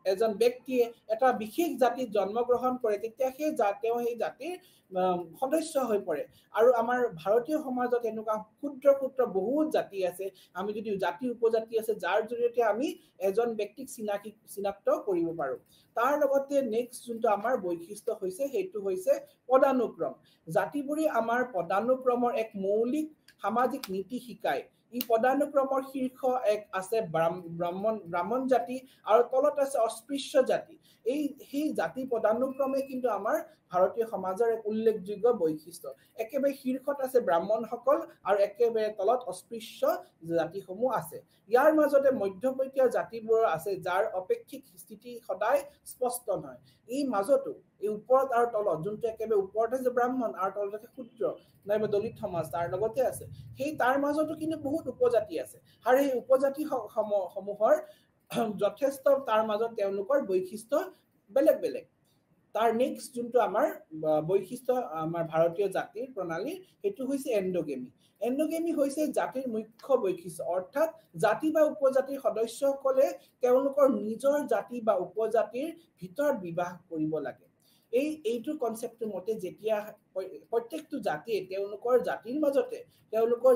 এজন ব্যক্তিয়ে এটা বিশেষ জাতিত জন্মগ্ৰহণ কৰে তেতিয়া তেওঁ সেই জাতিৰ সদস্য হৈ পৰে আৰু আমাৰ ভাৰতীয় সমাজত এনেকুৱা ক্ষুদ্ৰ বহুত জাতি আছে আমি যদি জাতি উপজাতি আছে যাৰ জৰিয়তে আমি এজন ব্যক্তিক চিনাক্ত কৰিব পাৰো তাৰ লগতে নেক্সট যোনটো আমাৰ বৈশিষ্ট্য হৈছে সেইটো হৈছে পদানুক্ৰম জাতিবোৰে আমাৰ পদানুক্ৰমৰ এক মৌলিক সামাজিক নীতি শিকায় ই পদানুক্ৰমৰ শীৰ্ষ এক আছে ব্ৰাহ্মণ জাতি আৰু তলত আছে অস্পৃশ্য জাতি সেই জাতি পদানুক্ৰমে কিন্তু আমাৰ ভাৰতীয় সমাজৰ এক উল্লেখযোগ্য বৈশিষ্ট্য একেবাৰে শীৰ্ষত আছে ব্ৰাহ্মণসকল আৰু একেবাৰে তলত অস্পৃশ্য জাতিসমূহ আছে ইয়াৰ মাজতে মধ্যপন্থীয় জাতিবোৰ আছে যাৰ অপেক্ষিক স্থিতি সদায় স্পষ্ট নহয় এই মাজতো এই ওপৰত আৰু তলত যোনটো একেবাৰে ওপৰত আছে ব্ৰাহ্মণ আৰু তলত আছে ক্ষুদ্ৰ নাইবা দলিত সমাজ তাৰ লগতে আছে সেই তাৰ মাজতো কিন্তু বহুত উপজাতি আছে আৰু এই উপজাতি সমূহৰ যথেষ্ট তাৰ মাজত তেওঁলোকৰ বৈশিষ্ট্য বেলেগ তাৰ নেক্সট যোনটো আমাৰ বৈশিষ্ট্য আমাৰ ভাৰতীয় জাতিৰ প্ৰণালীৰ সেইটো হৈছে এণ্ডোগেমি হৈছে জাতিৰ মুখ্য বৈশিষ্ট্য অৰ্থাৎ জাতি বা উপজাতিৰ সদস্যসকলে তেওঁলোকৰ নিজৰ জাতি বা উপজাতিৰ ভিতৰত বিবাহ কৰিব লাগে এইটো কনসেপ্টৰ মতে যেতিয়া প্ৰত্যেকটো জাতিয়ে তেওঁলোকৰ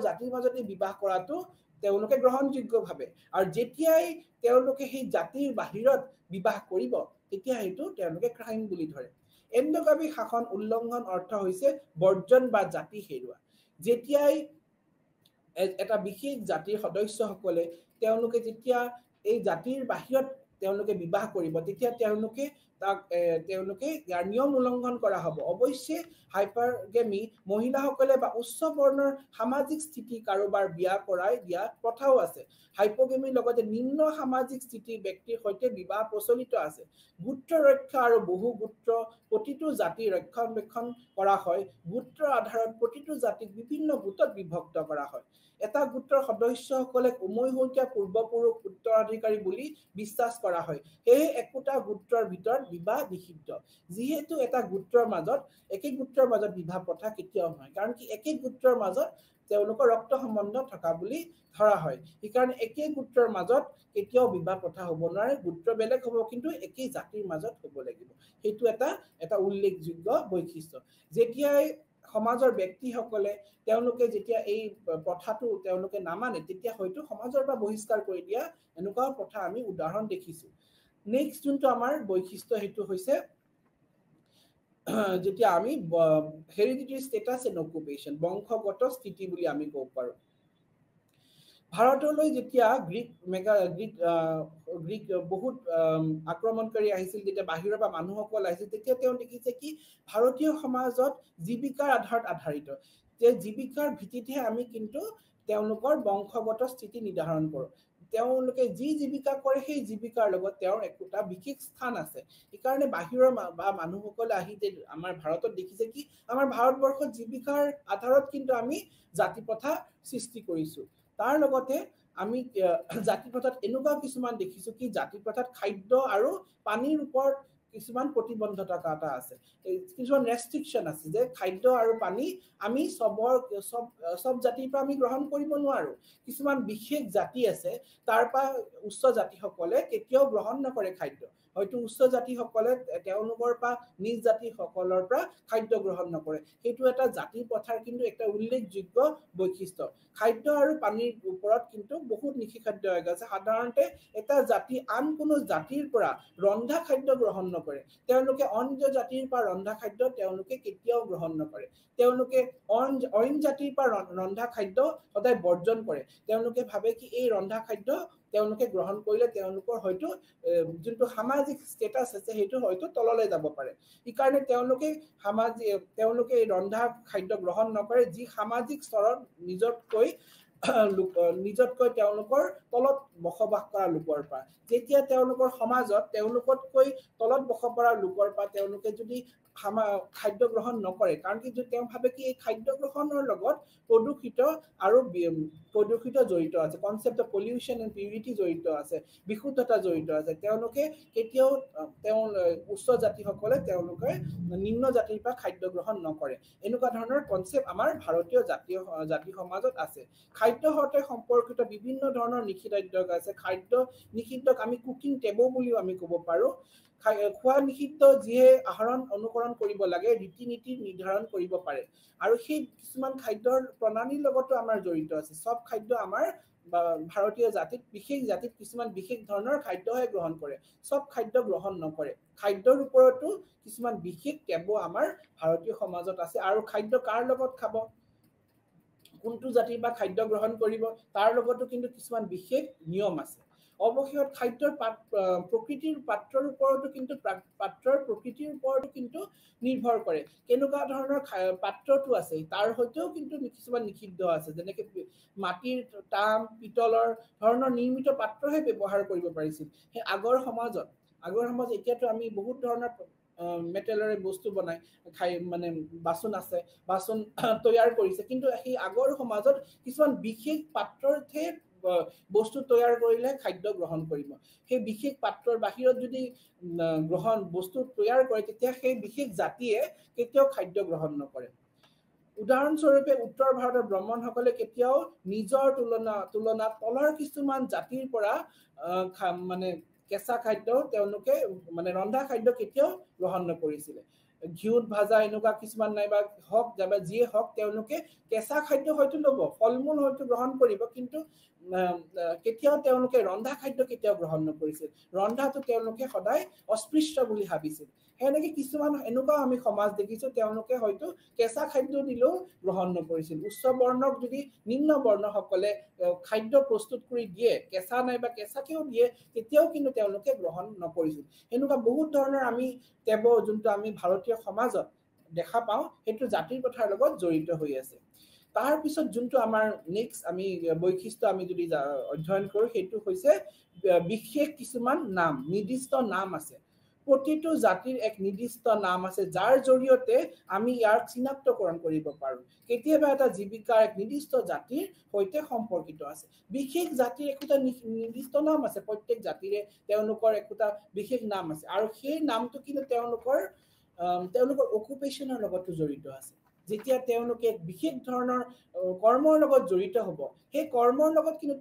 জাতিৰ মাজতে বিবাহ কৰাটো তেওঁলোকে গ্ৰহণযোগ্য ভাবে আৰু যেতিয়াই তেওঁলোকে সেই জাতিৰ বাহিৰত বিবাহ কৰিব তেতিয়া সেইটো তেওঁলোকে ক্ৰাইম বুলি ধৰে এণ্ডোগামী শাসন উল্লংঘন অৰ্থ হৈছে বৰ্জন বা জাতি হেৰুৱা যেতিয়াই এটা বিশেষ জাতিৰ সদস্যসকলে তেওঁলোকে যেতিয়া এই জাতিৰ বাহিৰত তেওঁলোকে বিবাহ কৰিব তেতিয়া তেওঁলোকে তাক তেওঁলোকে ইয়াৰ নিয়ম উলংঘন কৰা হ'ব অৱশ্যে হাইপাৰগেমি মহিলাসকলে বা উচ্চ বৰ্ণৰ সামাজিক স্থিতি কাৰোবাৰ বিয়া কৰাই দিয়া প্ৰথাও আছে হাইপোগেমিৰ লগতে নিম্ন সামাজিক স্থিতিৰ ব্যক্তিৰ সৈতে বিবাহ প্ৰচলিত আছে গোত্ৰ ৰক্ষা আৰু বহু গোত্ৰ প্ৰতিটো জাতি ৰক্ষণাবেক্ষণ কৰা হয় গোত্ৰৰ আধাৰত প্ৰতিটো জাতিক বিভিন্ন গোটত বিভক্ত কৰা হয় এটা গোত্ৰৰ সদস্যসকলে উমৈহতীয়া পূৰ্বপুৰুষ উত্তৰাধিকাৰী বুলি বিশ্বাস কৰা হয় সেয়ে একোটা গোত্ৰৰ ভিতৰত বিবাহ নিষিদ্ধ যিহেতু এটা গোত্ৰৰ মাজত একে গোত্ৰৰ মাজত বিবাহ প্ৰথা কেতিয়াও নহয় কাৰণ কি একে গোত্ৰৰ মাজত তেওঁলোকৰ ৰক্ত সম্বন্ধ থকা বুলি ধৰা হয় সেইকাৰণে একে গোত্ৰৰ মাজত কেতিয়াও বিবাহ প্ৰথা হ'ব নোৱাৰে গোত্ৰ বেলেগ হ'ব কিন্তু একে জাতিৰ মাজত হ'ব লাগিব সেইটো এটা উল্লেখযোগ্য বৈশিষ্ট্য যেতিয়াই সমাজৰ ব্যক্তিসকলে তেওঁলোকে যেতিয়া এই প্ৰথাটো তেওঁলোকে নামানে তেতিয়া হয়তো সমাজৰ পৰা বহিষ্কাৰ কৰি দিয়া এনেকুৱা প্ৰথা আমি উদাহৰণ দেখিছো নেক্সট যোনটো আমাৰ বৈশিষ্ট্য সেইটো হৈছে যেতিয়া আমি হেৰিডিটাৰী ষ্টেটাছ এণ্ড অকুপেশ্যন বংশগত স্থিতি বুলি আমি ক'ব পাৰোঁ ভাৰতলৈ যেতিয়া গ্ৰীক বহুত আক্ৰমণকাৰী আহিছিল যেতিয়া বাহিৰৰ পৰা মানুহসকল আহিছিল তেতিয়া তেওঁ দেখিছে কি ভাৰতীয় সমাজত জীৱিকাৰ আধাৰত আধাৰিত যে জীৱিকাৰ ভিত্তিতহে আমি কিন্তু তেওঁলোকৰ বংশগত স্থিতি নিৰ্ধাৰণ কৰোঁ তেওঁলোকে যি জীৱিকা কৰে সেই জীৱিকাৰ লগত তেওঁৰ একটা বিশেষ স্থান আছে সেইকাৰণে বাহিৰৰ বা মানুহসকলে আহি যে আমাৰ ভাৰতত দেখিছে কি আমাৰ ভাৰতবৰ্ষত জীৱিকাৰ আধাৰত কিন্তু আমি জাতি প্ৰথা সৃষ্টি কৰিছো তাৰ লগতে আমি জাতি প্ৰথাত এনেকুৱা কিছুমান দেখিছো কি জাতি প্ৰথাত খাদ্য আৰু পানীৰ ওপৰত কিছুমান প্ৰতিবন্ধকতা আছে কিছুমান ৰেষ্ট্ৰিকশন আছে যে খাদ্য আৰু পানী আমি সব জাতিৰ পৰা আমি গ্ৰহণ কৰিব নোৱাৰো কিছুমান বিশেষ জাতি আছে তাৰ পৰা উচ্চ জাতিসকলে কেতিয়াও গ্ৰহণ নকৰে খাদ্য হয়তো উচ্চ জাতিসকলে তেওঁলোকৰ পৰা নিজ জাতিসকলৰ পৰা খাদ্য গ্ৰহণ নকৰে সেইটো এটা জাতি প্ৰথাৰ কিন্তু একটা উল্লেখযোগ্য বৈশিষ্ট্য খাদ্য আৰু পানীৰ ওপৰত কিন্তু বহুত নিষেধাজ্ঞা আছে সাধাৰণতে এটা জাতি আন কোনো জাতিৰ পৰা ৰন্ধা খাদ্য গ্ৰহণ নকৰে তেওঁলোকে অন্য জাতিৰ পৰা ৰন্ধা খাদ্য তেওঁলোকে কেতিয়াও গ্ৰহণ নকৰে তেওঁলোকে অইন জাতিৰ পৰা ৰন্ধা খাদ্য সদায় বৰ্জন কৰে তেওঁলোকে ভাবে কি এই ৰন্ধা খাদ্য তেওঁলোকে গ্ৰহণ কৰিলে তেওঁলোকৰ হয়তো যোনটো সামাজিক ষ্টেটাছ আছে সেইটো হয়তো তললৈ যাব পাৰে ইকাৰণে তেওঁলোকে ৰন্ধা খাদ্য গ্ৰহণ নকৰে যি সামাজিক স্তৰত নিজতকৈ তেওঁলোকৰ তলত বসবাস কৰা লোকৰ পৰা যেতিয়া তেওঁলোকৰ সমাজত তেওঁলোকতকৈ তলত বসবাস কৰা লোকৰ পৰা তেওঁলোকে যদি খাদ্য গ্ৰহণ নকৰে কাৰণ কি তেওঁ ভাবে কি এই খাদ্য গ্ৰহণৰ লগত প্ৰদূষিত জড়িত আছে concept of pollution and purity জড়িত আছে বিশুদ্ধতা জড়িত আছে তেওঁলোকে কেতিয়াও উচ্চ জাতিসকলে তেওঁলোকে নিম্ন জাতিৰ পৰা খাদ্য গ্ৰহণ নকৰে এনেকুৱা ধৰণৰ কনসেপ্ট আমাৰ ভাৰতীয় জাতি সমাজত আছে খাদ্যৰ সৈতে সম্পৰ্কিত বিভিন্ন ধৰণৰ নিষেধাজ্ঞা আছে খাদ্য নিষিদ্ধক আমি কুকিং টেবু বুলিও আমি ক'ব পাৰো খোৱা নিষিদ্ধ যিয়ে আহৰণ অনুকৰণ কৰিব লাগে ৰীতি নীতি নিৰ্ধাৰণ কৰিব পাৰে আৰু সেই কিছুমান খাদ্যৰ প্ৰণালীৰ লগতো আমাৰ জড়িত আছে সব খাদ্য আমাৰ ভাৰতীয় জাতিত কিছুমান বিশেষ ধৰণৰ খাদ্যহে গ্ৰহণ কৰে সব খাদ্য গ্ৰহণ নকৰে খাদ্যৰ ওপৰতো কিছুমান বিশেষ টেবু আমাৰ ভাৰতীয় সমাজত আছে আৰু খাদ্য কাৰ লগত খাব কোনটো জাতিৰ বা খাদ্য গ্ৰহণ কৰিব তাৰ লগতো কিন্তু কিছুমান বিশেষ নিয়ম আছে অৱশেষত খাদ্যৰ পাত্ৰৰ ওপৰতো কিন্তু নিৰ্ভৰ কৰে কেনেকুৱা ধৰণৰ পাত্ৰটো আছে তাৰ হয়তো কিন্তু কিছুমান নিষিদ্ধ আছে যেনেকৈ মাটিৰ তাম পিতলৰ ধৰণৰ নিৰ্মিত পাত্ৰহে ব্যৱহাৰ কৰিব পাৰিছিল সেই আগৰ সমাজত এতিয়াতো আমি বহুত ধৰণৰ মেটেলৰে বস্তু বনাই মানে বাচন আছে বাচন তৈয়াৰ কৰিছে কিন্তু সেই আগৰ সমাজত কিছুমান বিশেষ পাত্ৰতহে বস্তু তৈয়াৰ কৰিলে খাদ্য গ্ৰহণ কৰিব সেই বিশেষ পাত্ৰৰ বাহিৰত যদি বস্তু তৈয়াৰ কৰে তেতিয়া সেই বিশেষ জাতিয়ে কেতিয়াও খাদ্য গ্ৰহণ নকৰে উদাহৰণস্বৰূপে উত্তৰ ভাৰতৰ ব্ৰাহ্মণসকলে কেতিয়াও নিজৰ তুলনাত তলৰ কিছুমান জাতিৰ পৰা মানে কেঁচা খাদ্য তেওঁলোকে মানে ৰন্ধা খাদ্য কেতিয়াও গ্ৰহণ নকৰিছিলে ঘিউত ভাজা এনেকুৱা কিছুমান নাইবা হওক বা যিয়ে হওক তেওঁলোকে কেঁচা খাদ্য হয়তো ল'ব, ফল মূল হয়তো গ্ৰহণ কৰিব, কিন্তু কেতিয়াও তেওঁলোকে ৰন্ধা খাদ্য কেতিয়াও গ্ৰহণ নকৰিছিল। ৰন্ধাটো তেওঁলোকে সদায় অস্পৃশ্য বুলি ভাবিছিল। সেনেকে কিছুমান এনেকুৱা আমি সমাজ দেখিছো তেওঁলোকে হয়তো কেঁচা খাদ্য দিলেও গ্ৰহণ নকৰিছিল। উচ্চ বৰ্ণক যদি নিম্ন বৰ্ণসকলে খাদ্য প্ৰস্তুত কৰি দিয়ে, কেঁচা নাইবা কেঁচাকেও দিয়ে, তেতিয়াও কিন্তু তেওঁলোকে গ্ৰহণ নকৰিছিল। এনেকুৱা বহুত ধৰণৰ আমি যোনটো আমি ভাৰতীয় সমাজত দেখা পাওঁ, সেইটো জাতিৰ কথাৰ লগত জড়িত হৈ আছে। তাৰ পিছত যোনটো আমাৰ নেক্সট আমি বৈশিষ্ট্য আমি যদি অধ্যয়ন কৰো, সেইটো হৈছে বিশেষ কিছুমান নাম, নিৰ্দিষ্ট নাম আছে। প্ৰতিটো জাতিৰ এক নিৰ্দিষ্ট নাম আছে, যাৰ জৰিয়তে আমি ইয়াক চিনাক্তকৰণ কৰিব পাৰো। কেতিয়াবা এটা জীৱিকা এক নিৰ্দিষ্ট জাতিৰ সৈতে সম্পৰ্কিত আছে। বিশেষ জাতিৰ একোটা নিৰ্দিষ্ট নাম আছে, প্ৰত্যেক জাতিৰে তেওঁলোকৰ একোটা বিশেষ নাম আছে, আৰু সেই নামটো কিন্তু তেওঁলোকৰ অকুপেশ্যনৰ লগতো জড়িত আছে। যেতিয়া তেওঁলোকে বিশেষ ধৰণৰ কৰ্মৰ লগত জড়িত হ'ব, সেই কৰ্মৰ লগত কিন্তু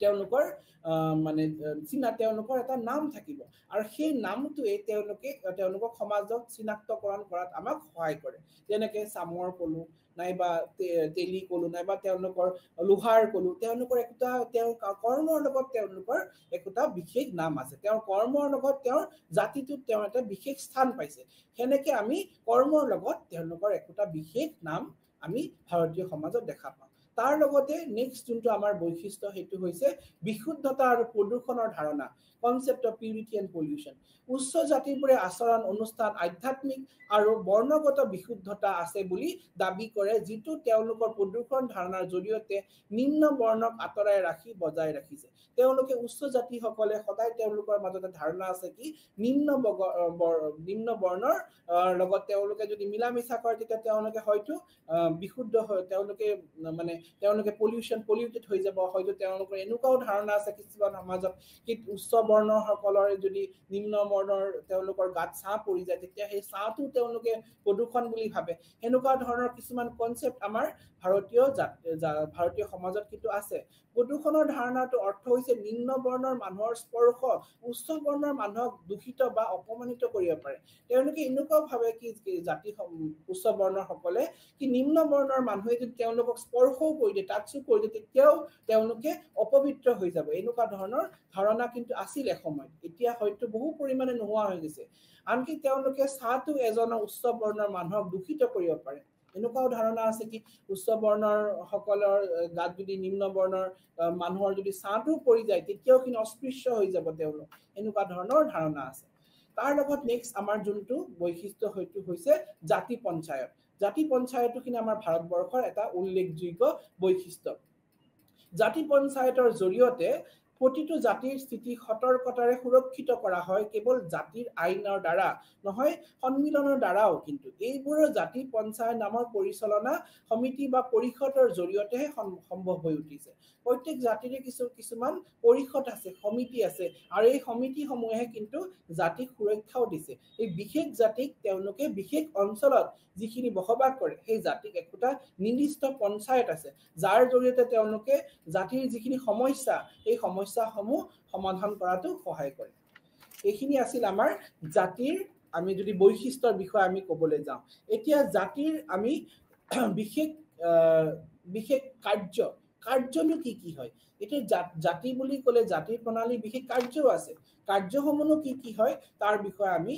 তেওঁলোকৰ মানে তেওঁলোকৰ এটা নাম থাকিব, আৰু সেই নামটোৱে তেওঁলোকক সমাজত চিনাক্তকৰণ কৰাত আমাক সহায় কৰে। যেনেকে চামৰ কলো, নাইবা তেলি কলো, নাইবা তেওঁলোকৰ লোহাৰ কলো, তেওঁলোকৰ একোটা কৰ্মৰ লগত তেওঁলোকৰ একোটা বিশেষ নাম আছে। তেওঁৰ কৰ্মৰ লগত তেওঁৰ জাতিটোত তেওঁ এটা বিশেষ স্থান পাইছে। সেনেকে আমি কৰ্মৰ লগত তেওঁলোকৰ একোটা বিশেষ নাম আমি ভাৰতীয় সমাজত দেখা পাওঁ। তাৰ লগতে নেক্সট যোনটো আমাৰ বৈশিষ্ট্য, সেইটো হৈছে বিশুদ্ধতা আৰু প্ৰদূষণৰ ধাৰণা, concept of purity and pollution. উচ্চ জাতিবোৰে আচৰণ, অনুষ্ঠান, আধ্যাত্মিক আৰু বৰ্ণগত বিশুদ্ধতা আছে বুলি দাবী কৰে, যিটো তেওঁলোকৰ প্ৰদূষণ ধাৰণাৰ জৰিয়তে নিম্ন বৰ্ণক আঁতৰাই ৰাখি বজাই ৰাখিছে। তেওঁলোকে উচ্চ জাতিসকলে সদায় তেওঁলোকৰ মাজতে ধাৰণা আছে কি নিম্ন বৰ্ণৰ লগত তেওঁলোকে যদি মিলা মিছা কৰে, তেতিয়া তেওঁলোকে হয়তো বিশুদ্ধ হয়, তেওঁলোকে পলিউটেড হৈ যাব। হয়তো তেওঁলোকৰ এনেকুৱাও ধাৰণা আছে কিছুমান সমাজত কি উচ্চ বৰ্ণৰ সকলৰ যদি নিম্ন বৰ্ণৰ তেওঁলোকৰ গাত ছাঁ পৰি যায়, তেতিয়া সেই ছাঁটো তেওঁলোকে প্ৰদূষণ বুলি ভাবে। সেনেকুৱা ধৰণৰ কিছুমান কনচেপ্ট আমাৰ ভাৰতীয় সমাজত কিন্তু আছে। প্ৰদূষণৰ ধাৰণাটো অৰ্থ হৈছে নিম্ন বৰ্ণৰ মানুহৰ স্পৰ্শ উচ্চ বৰ্ণৰ মানুহক দূষিত বা অপমানিত কৰিব পাৰে। তেওঁলোকে এনেকুৱা ভাবে কি উচ্চ বৰ্ণৰ সকলে কি নিম্ন বৰ্ণৰ মানুহে যদি তেওঁলোকক স্পৰ্শও কৰি দিয়ে, টাচো কৰি দিয়ে, তেতিয়াও তেওঁলোকে অপবিত্ৰ হৈ যাব। এনেকুৱা ধৰণৰ ধাৰণা কিন্তু আছিল এসময়ত, এতিয়া হয়তো বহু পৰিমাণে নোহোৱা হৈ গৈছে। আনকি তেওঁলোকে ছাঁটো এজনৰ উচ্চ বৰ্ণৰ মানুহক দূষিত কৰিব পাৰে। এনেকুৱাও ধাৰণা আছে কি উচ্চ বৰ্ণৰ সকলৰ গাত যদি নিম্ন বৰ্ণৰ মানুহৰ যদি ছাঁটো পৰি যায়, তেতিয়াও কিন্তু অস্পৃশ্য হৈ যাব তেওঁলোক। এনেকুৱা ধৰণৰ ধাৰণা আছে। তাৰ লগত নেক্সট আমাৰ যোনটো বৈশিষ্ট্য সেইটো হৈছে জাতি পঞ্চায়ত। জাতি পঞ্চায়তো কিন্তু আমাৰ ভাৰতবৰ্ষৰ এটা উল্লেখযোগ্য বৈশিষ্ট্য। জাতি পঞ্চায়তৰ জৰিয়তে প্ৰতিটো জাতিৰ স্থিতি সতৰ্কতাৰে সুৰক্ষিত কৰা হয়, কেৱল জাতিৰ আইনৰ দ্বাৰা নহয়, সন্মিলনৰ দ্বাৰাও। কিন্তু এইবোৰৰ জাতি পঞ্চায়ত নামৰ পৰিচালনা সমিতি বা পৰিষদৰ জৰিয়তেহে সম্ভৱ হৈ উঠিছে। প্ৰত্যেক জাতিৰে কিছুমান পৰিষদ আছে, সমিতি আছে, আৰু এই সমিতিসমূহে কিন্তু জাতিক সুৰক্ষাও দিছে। এই বিশেষ জাতিক তেওঁলোকে বিশেষ অঞ্চলত যিখিনি বসবাস কৰে, সেই জাতিক একোটা নিৰ্দিষ্ট পঞ্চায়ত আছে, যাৰ জৰিয়তে তেওঁলোকে জাতিৰ যিখিনি সমস্যা, এই সমস্যাসমূহ সমাধান কৰাটো সহায় কৰে। এইখিনি আছিল আমাৰ জাতিৰ আমি যদি বৈশিষ্ট্যৰ বিষয়ে আমি ক'বলৈ যাওঁ। এতিয়া জাতিৰ আমি বিশেষ কাৰ্যনো কি হয়। এতিয়া জাতি বুলি ক'লে জাতিৰ প্ৰণালীৰ বিশেষ কাৰ্যও আছে। কাৰ্যসমূহনো কি হয় তাৰ বিষয়ে আমি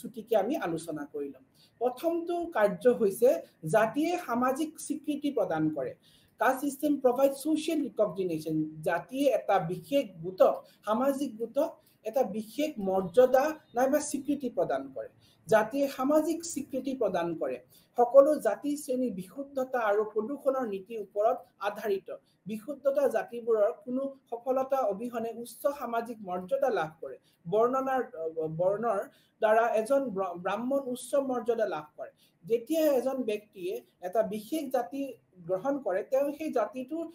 ছুটিকে আমি আলোচনা কৰি ল'ম। প্ৰথমটো কাৰ্য হৈছে জাতিয়ে সামাজিক স্বীকৃতি প্ৰদান কৰে। Caste system provide social recognition। জাতিয়ে এটা বিশেষ গোটক, সামাজিক গোটক এটা বিশেষ মৰ্যাদা নাইবা স্বীকৃতি প্ৰদান কৰে। জাতিয়ে সামাজিক স্বীকৃতি প্ৰদান কৰে। সকলো জাতি শ্ৰেণী বিশুদ্ধতা আৰু প্ৰদূষণৰ নীতিৰ ওপৰত আধাৰিত। বিশুদ্ধতা জাতিবোৰৰ কোনো সফলতা অবিহনে উচ্চ সামাজিক মৰ্যাদা লাভ কৰে। বৰ্ণৰ দ্বাৰা এজন ব্ৰাহ্মণ উচ্চ মৰ্যাদা লাভ কৰে। যেতিয়া এজন ব্যক্তিয়ে এটা বিশেষ জাতি গ্ৰহণ কৰে, তেওঁ সেই জাতিটোৰ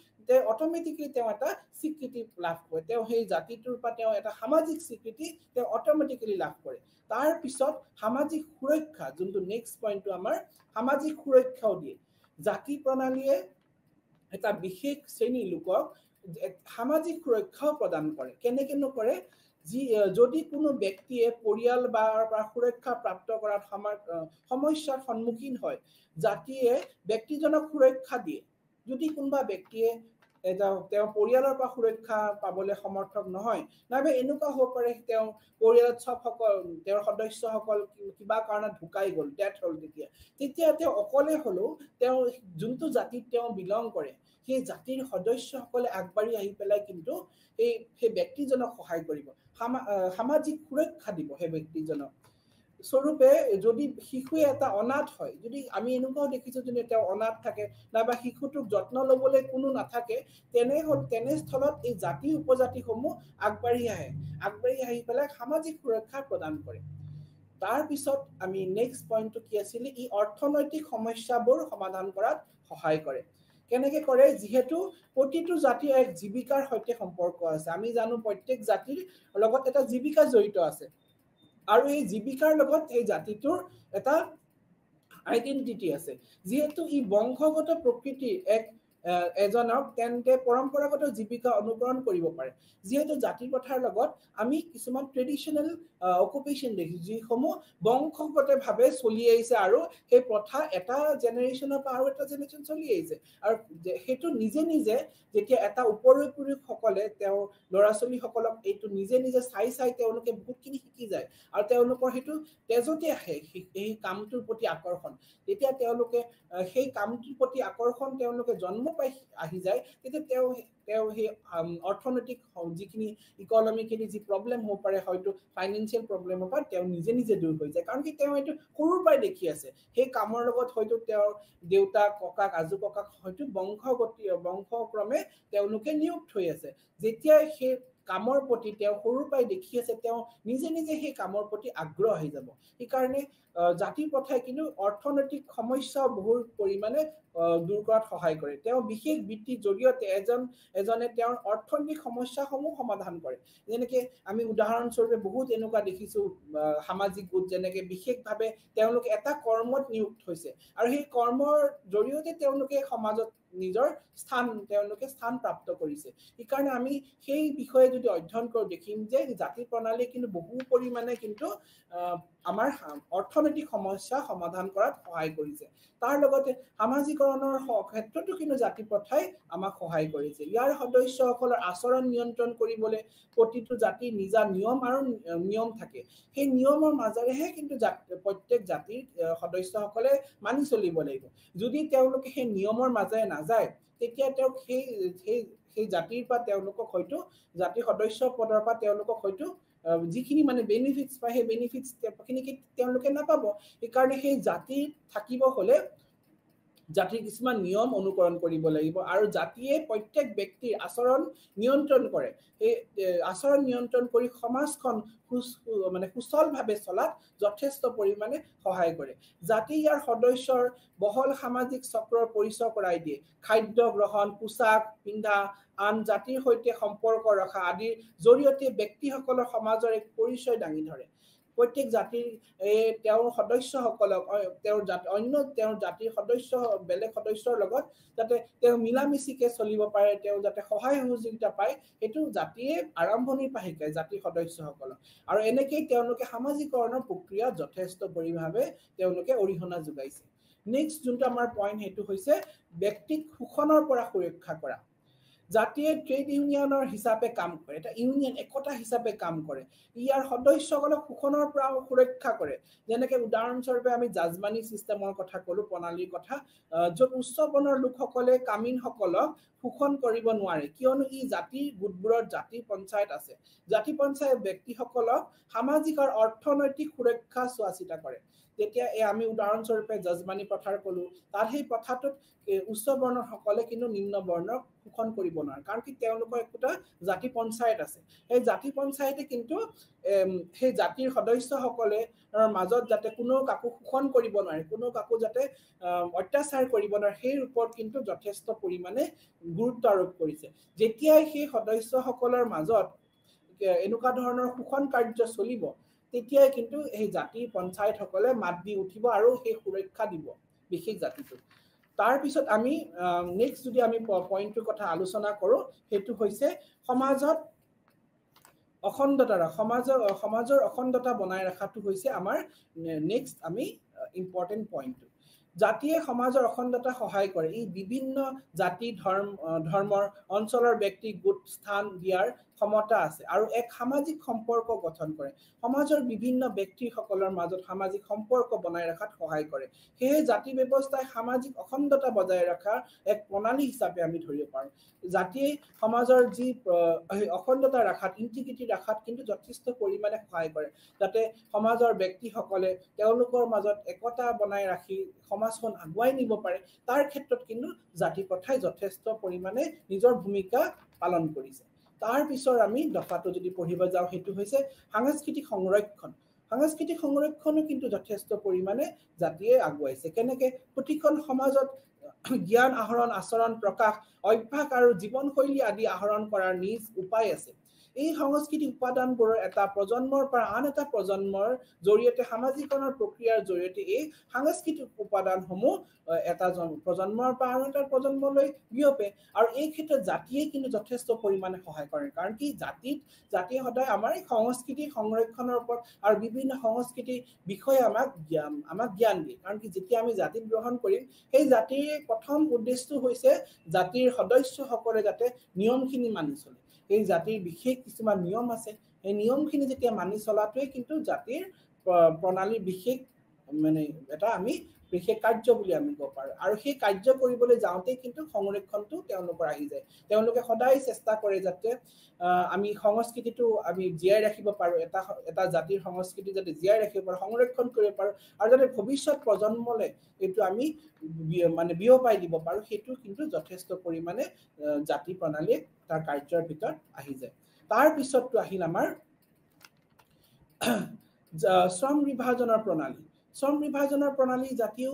অট'মেটিকলি তেওঁ এটা স্বীকৃতি লাভ কৰে। তেওঁ সেই জাতিটোৰ পৰা তেওঁ এটা সামাজিক স্বীকৃতি তেওঁ অট'মেটিকেলি লাভ কৰে। তাৰ পিছত সামাজিক সুৰক্ষা, যোনটো নেক্সট পইণ্টটো আমাৰ সামাজিক সুৰক্ষাও দিয়ে। জাতি প্ৰণালীয়ে এটা বিশেষ শ্ৰেণী লোকক সামাজিক সুৰক্ষাও প্ৰদান কৰে। কেনেকেনো কৰে? যদি কোনো ব্যক্তিয়ে পৰিয়াল বা সুৰক্ষা প্ৰাপ্ত কৰাত সমস্যাৰ সন্মুখীন হয় জাতিয়ে ব্যক্তিজনক সুৰক্ষা দিয়ে যদি কোনোবা ব্যক্তিয়ে তেওঁ পৰিয়ালৰ পৰা সুৰক্ষা পাবলৈ সমৰ্থক নহয় নাইবা এনেকুৱা হ'ব পাৰে তেওঁ পৰিয়ালত তেওঁৰ সদস্যসকল কিবা কাৰণত ঢুকাই গ'ল ডেথ হ'ল তেতিয়া তেওঁ অকলে হ'লেও তেওঁ যোনটো জাতিত তেওঁ বিলং কৰে সেই জাতিৰ সদস্যসকলে আগবাঢ়ি আহি পেলাই কিন্তু সেই ব্যক্তিজনক সহায় কৰিব সামাজিক সুৰক্ষা দিব সেই ব্যক্তিজনক স্বৰূপে যদি শিশুৱে এটা অনাথ হয় যদি আমি এনেকুৱাও দেখিছো যে তেওঁ অনাথ থাকে নাইবা শিশুটোক যত্ন ল'বলৈ কোনো নাথাকে তেনেস্থলত এই জাতি উপজাতিসমূহ আগবাঢ়ি আহি পেলাই সামাজিক সুৰক্ষা প্ৰদান কৰে তাৰ পিছত আমি নেক্সট পইণ্টটো কি আছিল ই অৰ্থনৈতিক সমস্যাবোৰ সমাধান কৰাত সহায় কৰে কেনেকৈ কৰে যিহেতু প্ৰতিটো জাতিৰ এক জীৱিকাৰ সৈতে সম্পৰ্ক আছে আমি জানো প্ৰত্যেক জাতিৰ লগত এটা জীৱিকা জড়িত আছে আৰু এই জীৱিকাৰ লগত এই জাতিটোৰ এটা আইডেন্টিটি আছে যেহেতু ই বংশগত প্ৰকৃতিৰ এজনক তেন্তে পৰম্পৰাগত জীৱিকা অনুকৰণ কৰিব পাৰে যেহেতু জাতিৰ কথাৰ লগত আমি কিছুমান ট্ৰেডিশনেল অকুপেশন দেখি যিসমূহ বংশগতভাৱে চলি আহিছে আৰু সেই প্ৰথা এটা জেনেৰেশ্যনৰ পৰা আৰু এটা জেনেৰেশ্যন চলি আহিছে আৰু সেইটো নিজে যেতিয়া এটা উপৰিপুৰুষসকলে তেওঁ ল'ৰা ছোৱালীসকলক এইটো নিজে চাই তেওঁলোকে বহুতখিনি শিকি যায় আৰু তেওঁলোকৰ সেইটো তেজতে আহে এই কামটোৰ প্ৰতি আকৰ্ষণ তেতিয়া তেওঁলোকে সেই কামটোৰ প্ৰতি আকৰ্ষণ তেওঁলোকে জন্ম পাই আহি যায় তেতিয়া তেওঁ সেই অৰ্থনৈতিক যিখিনি ইকনমিকেলি যি প্ৰব্লেম হ'ব পাৰে হয়তো ফাইনেন্সিয়েল প্ৰব্লেমৰ পৰা তেওঁ নিজে দূৰ হৈ যায় কাৰণ কি তেওঁ এইটো সৰুৰ পৰাই দেখি আছে সেই কামৰ লগত হয়তো তেওঁৰ দেউতাক ককাক আজু ককাক হয়তো বংশক্ৰমে তেওঁলোকে নিযুক্ত হৈ আছে যেতিয়া সেই কামৰ প্ৰতি তেওঁ সৰুৰ পৰাই দেখি আছে তেওঁ নিজে সেই কামৰ প্ৰতি আগ্ৰহ আহি যাব সেইকাৰণে জাতি প্ৰথাই কিন্তু অৰ্থনৈতিক সমস্যা বহু পৰিমাণে দূৰ কৰাত সহায় কৰে তেওঁ বিশেষ বৃত্তিৰ জৰিয়তে এজনে তেওঁৰ অৰ্থনৈতিক সমস্যাসমূহ সমাধান কৰে যেনেকৈ আমি উদাহৰণস্বৰূপে বহুত এনেকুৱা দেখিছো সামাজিক গোট যেনেকৈ বিশেষভাৱে তেওঁলোকে এটা কৰ্মত নিযুক্ত হৈছে আৰু সেই কৰ্মৰ জৰিয়তে তেওঁলোকে সমাজত নিজৰ স্থান প্ৰাপ্ত কৰিছে সেইকাৰণে আমি সেই বিষয়ে যদি অধ্যয়ন কৰোঁ দেখিম যে জাতি প্ৰণালী কিন্তু বহু পৰিমাণে কিন্তু আমাৰ অৰ্থনৈতিক সমস্যা সমাধান কৰাত সহায় কৰিছে তাৰ লগতে সামাজিকৰণৰ ক্ষেত্ৰতো কিন্তু জাতি প্ৰথাই আমাক সহায় কৰিছে ইয়াৰ সদস্যসকলৰ আচৰণ নিয়ন্ত্ৰণ কৰিবলৈ প্ৰতিটো জাতিৰ নিজা নিয়ম থাকে সেই নিয়মৰ মাজেৰেহে কিন্তু প্ৰত্যেক জাতিৰ সদস্যসকলে মানি চলিব লাগিব যদি তেওঁলোকে সেই নিয়মৰ মাজেৰে নাযায় তেতিয়া তেওঁক সেই জাতিৰ পৰা তেওঁলোকক হয়তো জাতিৰ সদস্য পদৰ পৰা তেওঁলোকক হয়তো যিখিনি মানে বেনিফিটছ পায় সেই বেনিফিটছ তেওঁলোকে নাপাব সেইকাৰণে সেই জাতিৰ থাকিব হলে জাতিৰ কিছুমান নিয়ম অনুকৰণ কৰিব লাগিব আৰু জাতিয়ে প্ৰত্যেক ব্যক্তিৰ আচৰণ নিয়ন্ত্ৰণ কৰে এই আচৰণ নিয়ন্ত্ৰণ কৰি সমাজখন সুচলভাৱে চলাত যথেষ্ট পৰিমাণে সহায় কৰে জাতি ইয়াৰ সদস্যৰ বহল সামাজিক চক্ৰৰ পৰিচয় কৰাই দিয়ে খাদ্য গ্ৰহণ পোছাক পিন্ধা আন জাতিৰ সৈতে সম্পৰ্ক ৰখা আদিৰ জৰিয়তে ব্যক্তিসকলৰ সমাজৰ এক পৰিচয় দাঙি ধৰে প্ৰত্যেক জাতিৰ তেওঁৰ সদস্যসকলক তেওঁৰ জাতিৰ সদস্য বেলেগ সদস্যৰ লগত যাতে তেওঁ মিলামিচিকে চলিব পাৰে তেওঁ যাতে সহায় সহযোগিতা পায় সেইটো জাতিয়ে আৰম্ভণিৰ পৰা শিকায় জাতিৰ সদস্যসকলক আৰু এনেকেই তেওঁলোকে সামাজিকৰণৰ প্ৰক্ৰিয়া যথেষ্ট পৰিভাৱে তেওঁলোকে অৰিহণা যোগাইছে নেক্সট যোনটো আমাৰ পইণ্ট সেইটো হৈছে ব্যক্তিক শোষণৰ পৰা সুৰক্ষা কৰা জাতিয়ে ট্ৰেড ইউনিয়নৰ হিচাপে কাম কৰে এটা ইউনিয়ন একতা হিচাপে কাম কৰে ইয়াৰ সদস্যসকলক শোষণৰ পৰা সুৰক্ষা কৰে যেনেকৈ উদাহৰণস্বৰূপে আমি জাজমানী চিষ্টেমৰ কথা ক'লো প্ৰণালীৰ কথা য'ত উচ্চ বৰ্ণৰ লোকসকলে কামিনসকলক শোষণ কৰিব নোৱাৰে কিয়নো ই জাতিৰ গোটবোৰত জাতি পঞ্চায়ত আছে জাতি পঞ্চায়ত ব্যক্তিসকলক সামাজিক আৰু অৰ্থনৈতিক সুৰক্ষা চোৱা চিতা কৰে তেতিয়া আমি উদাহৰণস্বৰূপে জাজমানী প্ৰথাৰ ক'লো তাত সেই প্ৰথাটোত উচ্চ বৰ্ণৰ সকলে কিন্তু নিম্ন বৰ্ণক শোষণ কৰিব নোৱাৰে কাৰণ কি তেওঁলোকৰ একটা জাতি পঞ্চায়ত আছে এই জাতি পঞ্চায়তে কিন্তু সেই জাতিৰ সদস্যসকলে মাজত যাতে কোনো কাকো শোষণ কৰিব নোৱাৰে কোনো কাকো যাতে অত্যাচাৰ কৰিব নোৱাৰে সেই ওপৰত কিন্তু যথেষ্ট পৰিমাণে গুৰুত্ব আৰোপ কৰিছে যেতিয়া সেই সদস্যসকলৰ মাজত এনেকুৱা ধৰণৰ শোষণ কাৰ্য চলিব তেতিয়াই কিন্তু এই জাতি পঞ্চায়তসকলে মাত দি উঠিব আৰু সেই সুৰক্ষা দিব বিশেষ জাতিটোক তাৰ পিছত আমি নেক্সট যদি আমি পইণ্টটোৰ কথা আলোচনা কৰোঁ সেইটো হৈছে সমাজত অখণ্ডতা সমাজৰ অখণ্ডতা বনাই ৰখাটো হৈছে আমাৰ নেক্সট আমি ইম্পৰ্টেণ্ট পইণ্ট। জাতিয়ে সমাজৰ অখণ্ডতা সহায় কৰে। ই বিভিন্ন জাতি ধৰ্মৰ অঞ্চলৰ ব্যক্তিক গোট স্থান দিয়াৰ ক্ষমতা আছে আৰু এক সামাজিক সম্পৰ্ক গঠন কৰে। সমাজৰ বিভিন্ন ব্যক্তিসকলৰ মাজত সামাজিক সম্পৰ্ক বনাই ৰখাত সহায় কৰে। সেয়ে জাতি ব্যৱস্থাই সামাজিক অখণ্ডতা বজাই ৰখাৰ এক প্ৰণালী হিচাপে আমি ধৰিব পাৰোঁ। জাতিয়ে সমাজৰ যি অখণ্ডতা ৰখাত ইণ্টিগ্ৰিটি ৰখাত কিন্তু যথেষ্ট পৰিমাণে সহায় কৰে, যাতে সমাজৰ ব্যক্তিসকলে তেওঁলোকৰ মাজত একতা বনাই ৰাখি সমাজখন আগুৱাই নিব পাৰে। তাৰ ক্ষেত্ৰত কিন্তু জাতি প্ৰথাই যথেষ্ট পৰিমাণে নিজৰ ভূমিকা পালন কৰিছে। তাৰ পিছৰ আমি দফাটো যদি পঢ়িব যাওঁ সেইটো হৈছে সাংস্কৃতিক সংৰক্ষণ। সাংস্কৃতিক সংৰক্ষণো কিন্তু যথেষ্ট পৰিমাণে জাতিয়ে আগুৱাইছে। কেনেকে প্ৰতিখন সমাজত জ্ঞান আহৰণ, আচৰণ প্ৰকাশ, অভ্যাস আৰু জীৱনশৈলী আদি আহৰণ কৰাৰ নিজ উপায় আছে। এই সাংস্কৃতিক উপাদানবোৰৰ এটা প্ৰজন্মৰ পৰা আন এটা প্ৰজন্মৰ জৰিয়তে সামাজিকৰণৰ প্ৰক্ৰিয়াৰ জৰিয়তে এই সাংস্কৃতিক উপাদানসমূহ এটা প্ৰজন্মৰ পৰা আন এটা প্ৰজন্মলৈ বিয়পে। আৰু এই ক্ষেত্ৰত জাতিয়ে কিন্তু যথেষ্ট পৰিমাণে সহায় কৰে, কাৰণ কি জাতিয়ে সদায় আমাৰ সংস্কৃতিৰ সংৰক্ষণৰ ওপৰত আৰু বিভিন্ন সংস্কৃতিৰ বিষয়ে আমাক জ্ঞান দিয়ে। কাৰণ কি যেতিয়া আমি জাতিক গ্ৰহণ কৰিম, সেই জাতিৰ প্ৰথম উদ্দেশ্যটো হৈছে জাতিৰ সদস্যসকলে যাতে নিয়মখিনি মানি চলে। এই জাতিৰ বিশেষ কিছুমান নিয়ম আছে, সেই নিয়মখিনি যেতিয়া মানি চলাটোৱে কিন্তু জাতিৰ প্ৰণালীৰ বিশেষ এটা আমি বিশেষ কাৰ্য বুলি আমি ক'ব পাৰোঁ। আৰু সেই কাৰ্য কৰিবলৈ যাওঁতে কিন্তু সংৰক্ষণটো তেওঁলোকৰ আহি যায়। তেওঁলোকে সদায় চেষ্টা কৰে যাতে আমি সংস্কৃতিটো আমি জীয়াই ৰাখিব পাৰোঁ, এটা জাতিৰ সংস্কৃতি যাতে জীয়াই ৰাখিব পাৰোঁ, সংৰক্ষণ কৰিব পাৰোঁ, আৰু যাতে ভৱিষ্যত প্ৰজন্মলৈ এইটো আমি বিয়পাই দিব পাৰোঁ, সেইটো কিন্তু যথেষ্ট পৰিমাণে জাতি প্ৰণালীয়ে তাৰ কাৰ্যৰ ভিতৰত আহি যায়। তাৰ পিছতটো আহিল আমাৰ শ্ৰম বিভাজনৰ প্ৰণালী। শ্ৰম বিভাজনৰ প্ৰণালী জাতিও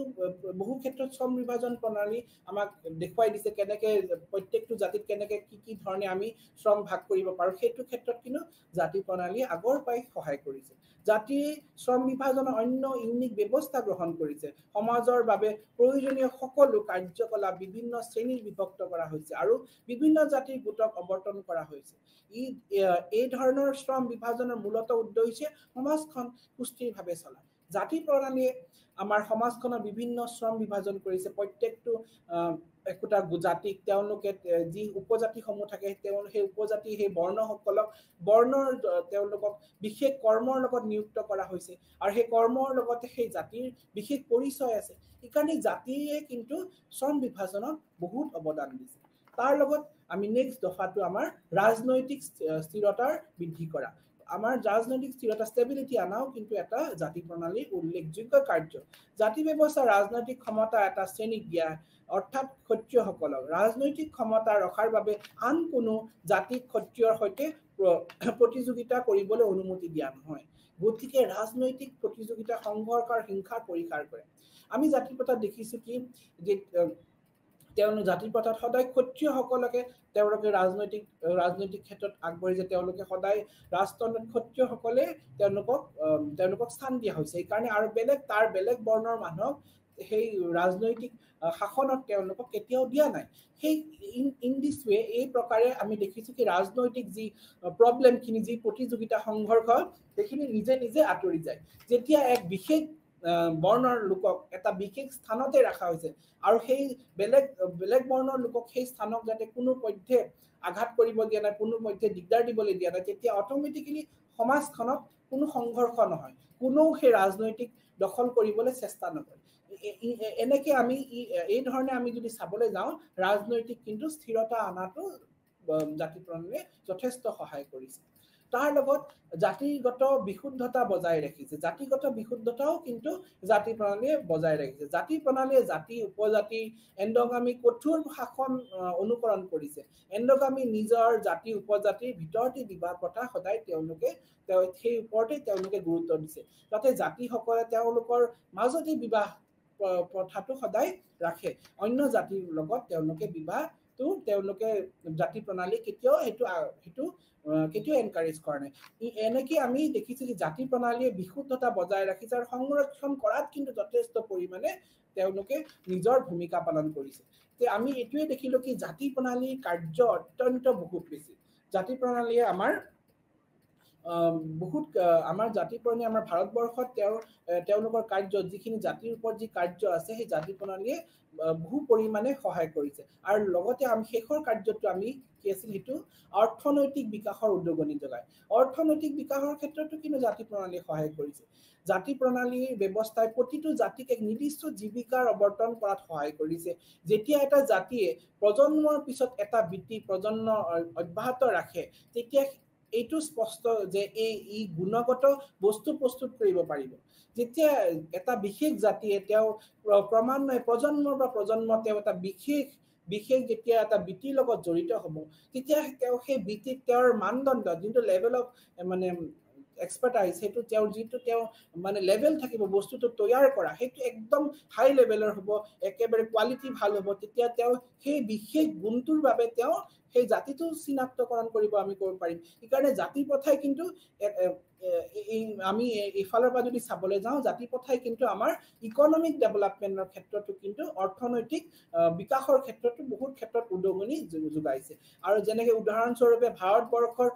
বহু ক্ষেত্ৰত শ্ৰম বিভাজন প্ৰণালী আমাক দেখুৱাই দিছে, কেনেকে প্ৰত্যেকটো জাতিত কেনেকে কি ধৰণে আমি শ্ৰম ভাগ কৰিব পাৰোঁ। সেইটো ক্ষেত্ৰত কিন্তু জাতি প্ৰণালীয়ে আগৰ পৰাই সহায় কৰিছে। জাতিয়ে শ্ৰম বিভাজনৰ অন্য ইউনিক ব্যৱস্থা গ্ৰহণ কৰিছে। সমাজৰ বাবে প্ৰয়োজনীয় সকলো কাৰ্যকলাপ বিভিন্ন শ্ৰেণীত বিভক্ত কৰা হৈছে আৰু বিভিন্ন জাতিৰ গোটক অৱৰ্তন কৰা হৈছে। এই ধৰণৰ শ্ৰম বিভাজনৰ মূলত উদ্দেশ্য সমাজখন সুস্থিৰভাৱে চলা। জাতি প্ৰণালীয়ে আমাৰ সমাজখনৰ বিভিন্ন শ্ৰম বিভাজন কৰিছে। প্ৰত্যেকটো একোটা জাতিক তেওঁলোকে যি উপজাতিসমূহ থাকে, সেই উপজাতি সেই বৰ্ণসকলক তেওঁলোকক বিশেষ কৰ্মৰ লগত নিযুক্ত কৰা হৈছে, আৰু সেই কৰ্মৰ লগতে সেই জাতিৰ বিশেষ পৰিচয় আছে। সেইকাৰণে জাতিয়ে কিন্তু শ্ৰম বিভাজনত বহুত অৱদান দিছে। তাৰ লগত আমি নেক্সট দফাটো আমাৰ ৰাজনৈতিক স্থিৰতাৰ বৃদ্ধি কৰা। আমাৰ ৰাজনৈতিক স্থিৰতা ষ্টেবিলিটি আনাও কিন্তু এটা জাতি প্ৰণালীৰ উল্লেখযোগ্য কাৰ্য। জাতি ব্যৱস্থা ৰাজনৈতিক ক্ষমতা এটা শ্ৰেণীক দিয়া, অৰ্থাৎ ক্ষত্ৰিয়সকলক ৰাজনৈতিক ক্ষমতা ৰখাৰ বাবে আন কোনো জাতিক ক্ষত্ৰিয়ৰ সৈতে প্ৰতিযোগিতা কৰিবলৈ অনুমতি দিয়া নহয়। গতিকে ৰাজনৈতিক প্ৰতিযোগিতা সংঘৰ্ষ আৰু হিংসাৰ পৰিহাৰ কৰে। আমি জাতি প্ৰথাত দেখিছো কি যে তেওঁলোক জাতিৰ প্ৰথাত সদায় ক্ষত্ৰিয়সকলকে তেওঁলোকে ৰাজনৈতিক ক্ষেত্ৰত আগবাঢ়িছে। তেওঁলোকে সদায় ৰাজতন্ত্ৰত ক্ষত্ৰিয়সকলে তেওঁলোকক স্থান দিয়া হৈছে। সেইকাৰণে আৰু তাৰ বেলেগ বৰ্ণৰ মানুহক সেই ৰাজনৈতিক শাসনত তেওঁলোকক কেতিয়াও দিয়া নাই। সেই ইন দিছ ৱে এই প্ৰকাৰে আমি দেখিছো কি ৰাজনৈতিক যি প্ৰব্লেমখিনি, যি প্ৰতিযোগিতা সংঘৰ্ষ, সেইখিনি নিজে নিজে আঁতৰি যায় যেতিয়া এক বিশেষ বৰ্ণৰ লোকক এটা বিশেষ স্থানতে ৰখা হৈছে, আৰু সেই বেলেগ বৰ্ণৰ লোকক সেই স্থানক যাতে কোনো পধ্যে আঘাত কৰিব দিয়া নাই, কোনো পধ্যে দিগদাৰ দিবলৈ দিয়া নাই, তেতিয়া অট'মেটিকেলি সমাজখনত কোনো সংঘৰ্ষ নহয়, কোনো সেই ৰাজনৈতিক দখল কৰিবলৈ চেষ্টা নকৰে। এনেকে আমি এই ধৰণে আমি যদি চাবলৈ যাওঁ, ৰাজনৈতিক কিন্তু স্থিৰতা অনাটো জাতি প্ৰণালীয়ে যথেষ্ট সহায় কৰিছে। তাৰ লগত জাতিগত বিশুদ্ধতা বজাই ৰাখিছে। জাতিগত বিশুদ্ধতাও কিন্তু জাতি প্ৰণালীয়ে বজাই ৰাখিছে। জাতি প্ৰণালীয়ে জাতি উপজাতি এণ্ডগামী কঠোৰ শাসন অনুকৰণ কৰিছে। এণ্ডগামী নিজৰ জাতি উপজাতিৰ ভিতৰতে বিবাহ প্ৰথা সদায় সেই ওপৰতে তেওঁলোকে গুৰুত্ব দিছে, যাতে জাতিসকলে তেওঁলোকৰ মাজতে বিবাহ প্ৰথাটো সদায় ৰাখে। অন্য জাতিৰ লগত তেওঁলোকে জাতি প্ৰণালী কেতিয়াও কেতিয়াও এনকাৰেজ কৰা নাই। এনেকে আমি দেখিছো যে জাতি প্ৰণালীয়ে বিশুদ্ধতা বজাই ৰাখিছে আৰু সংৰক্ষণ কৰাত কিন্তু যথেষ্ট পৰিমাণে তেওঁলোকে নিজৰ ভূমিকা পালন কৰিছে। যে আমি এইটোৱে দেখিলো কি জাতি প্ৰণালীৰ কাৰ্য অত্যন্ত বহুত বেছি। জাতি প্ৰণালীয়ে আমাৰ বহুত আমাৰ জাতি প্ৰণালী আমাৰ ভাৰতবৰ্ষত তেওঁলোকৰ কাৰ্য যিখিনি জাতিৰ ওপৰত যি কাৰ্য আছে সেই জাতি প্ৰণালীয়ে বহু পৰিমাণে সহায় কৰিছে আৰু লগতে আমি শেষৰ কাৰ্যটো আমি কি আছিল সেইটো অৰ্থনৈতিক বিকাশৰ উদগনি যোগায় অৰ্থনৈতিক বিকাশৰ ক্ষেত্ৰতো কিন্তু জাতি প্ৰণালীয়ে সহায় কৰিছে জাতি প্ৰণালীৰ ব্যৱস্থাই প্ৰতিটো জাতিক এক নিৰ্দিষ্ট জীৱিকাৰ অৱৰ্তন কৰাত সহায় কৰিছে যেতিয়া এটা জাতিয়ে প্ৰজন্মৰ পিছত এটা বৃত্তি প্ৰজন্ম অব্যাহত ৰাখে তেতিয়া এইটো স্পষ্ট যে এই গুণগত বস্তু প্ৰস্তুত কৰিব পাৰিব যেতিয়া এটা বিশেষ জাতিয়ে তেওঁ ক্ৰমান্বয়ে প্ৰজন্মৰ বা প্ৰজন্ম তেওঁ এটা বিশেষ যেতিয়া এটা বৃত্তিৰ লগত জড়িত হ'ব তেতিয়া তেওঁ সেই বৃত্তিত তেওঁৰ মানদণ্ড যোনটো লেভেল অফ মানে এক্সপাৰ্টাইজ সেইটো তেওঁৰ যিটো তেওঁ মানে লেভেল থাকিব বস্তুটো তৈয়াৰ কৰা সেইটো একদম হাই লেভেলৰ হ'ব একেবাৰে কোৱালিটি ভাল হ'ব তেতিয়া তেওঁ সেই বিশেষ গুণটোৰ বাবে তেওঁ সেই জাতিটো চিনাক্তকৰণ কৰিব আমি কৰিব পাৰিম সেইকাৰণে জাতি প্ৰথাই কিন্তু আমি ইফালৰ পৰা যদি চাবলৈ যাওঁ জাতি প্ৰথাই কিন্তু আমাৰ ইকনমিক ডেভেলপমেণ্টৰ ক্ষেত্ৰতো কিন্তু অৰ্থনৈতিক বিকাশৰ ক্ষেত্ৰতো বহুত ক্ষেত্ৰত উদগনি যোগাইছে আৰু যেনেকৈ উদাহৰণস্বৰূপে ভাৰতবৰ্ষৰ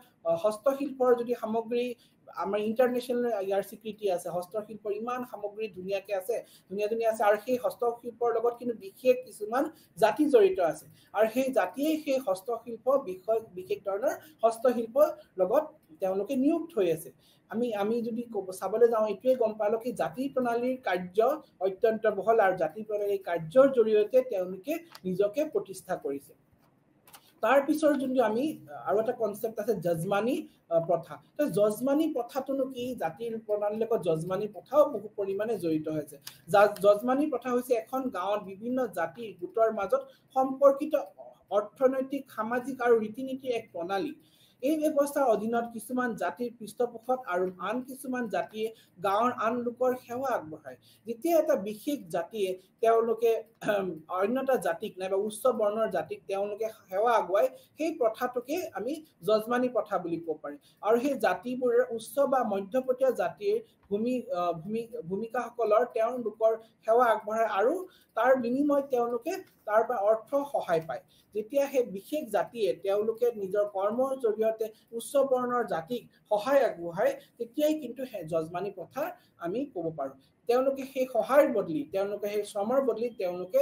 হস্তশিল্পৰ যদি সামগ্ৰী আমাৰ ইণ্টাৰনেশ্যনেল ইয়াৰ স্বীকৃতি আছে হস্তশিল্পৰ ইমান সামগ্ৰী ধুনীয়াকৈ আছে ধুনীয়া আছে আৰু সেই হস্তশিল্পৰ লগত কিন্তু বিশেষ কিছুমান জাতি জড়িত আছে আৰু সেই জাতিয়ে সেই হস্তশিল্প বিশেষ ধৰণৰ হস্তশিল্পৰ লগত তেওঁলোকে নিযুক্ত হৈ আছে আমি যদি চাবলৈ যাওঁ এইটোৱে গম পালো কি জাতি প্ৰণালীৰ কাৰ্য অত্যন্ত বহল আৰু জাতি প্ৰণালীৰ কাৰ্যৰ জৰিয়তে তেওঁলোকে নিজকে প্ৰতিষ্ঠা কৰিছে তাৰ পিছৰ যোনটো আমি আৰু এটা কনসেপ্ট আছে যজমানী প্ৰথা তো যজমানী প্ৰথাটোনো কি জাতিৰ প্ৰণালীৰ লগত যজমানী প্ৰথাও বহু পৰিমাণে জড়িত হৈছে যজমানী প্ৰথা হৈছে এখন গাঁৱত বিভিন্ন জাতিৰ গোটৰ মাজত সম্পৰ্কিত অৰ্থনৈতিক সামাজিক আৰু ৰীতি নীতিৰ এক প্ৰণালী এই ব্যৱস্থাৰ অধীনত কিছুমান জাতিৰ পৃষ্ঠপোষক আৰু আন কিছুমান জাতিয়ে গাঁৱৰ আন লোকৰ সেৱা আগবঢ়ায় যেতিয়া এটা বিশেষ জাতিয়ে তেওঁলোকে অন্য এটা জাতিক নাইবা উচ্চ বৰ্ণৰ জাতিক তেওঁলোকে সেৱা আগুৱাই সেই প্ৰথাটোকে আমি যজমানী প্ৰথা বুলি ক'ব পাৰি আৰু সেই জাতিবোৰৰ উচ্চ বা মধ্যপতীয় জাতিৰ ভূমিকাসকলৰ তেওঁলোকৰ সেৱা আগবঢ়ায় আৰু তাৰ বিনিময়ত তেওঁলোকে তাৰ পৰা অৰ্থ সহায় পায় যেতিয়া সেই বিশেষ জাতিয়ে তেওঁলোকে নিজৰ কৰ্মৰ জৰিয়তে উচ্চ বৰ্ণৰ জাতিক সহায় আগবঢ়ায় তেতিয়াই কিন্তু যজমানী প্ৰথা আমি ক'ব পাৰোঁ তেওঁলোকে সেই সহায়ৰ বদলি তেওঁলোকে সেই শ্ৰমৰ বদলি তেওঁলোকে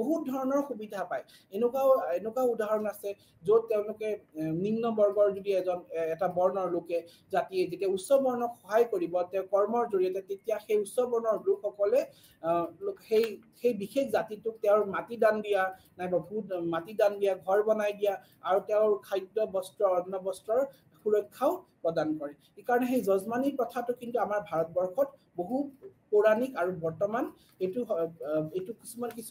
বহুত ধৰণৰ সুবিধা পায় এনেকুৱা উদাহৰণ আছে য'ত তেওঁলোকে নিম্ন বৰ্গৰ যদি এটা বৰ্ণৰ লোকে জাতিয়ে যেতিয়া উচ্চ বৰ্ণক সহায় কৰিব তেওঁ কৰ্মৰ জৰিয়তে তেতিয়া সেই উচ্চ বৰ্ণৰ লোকসকলে সেই বিশেষ জাতিটোক তেওঁৰ মাটি দান দিয়া নাইবা মাটি দান দিয়া ঘৰ বনাই দিয়া আৰু তেওঁৰ খাদ্য বস্ত্ৰ অন্ন বস্ত্ৰৰ সুৰক্ষাও প্ৰদান কৰে সেইকাৰণে সেই যজমানী প্ৰথাটো কিন্তু আমাৰ ভাৰতবৰ্ষত বহু পৌৰাণিক আৰু বৰ্তমান এইটো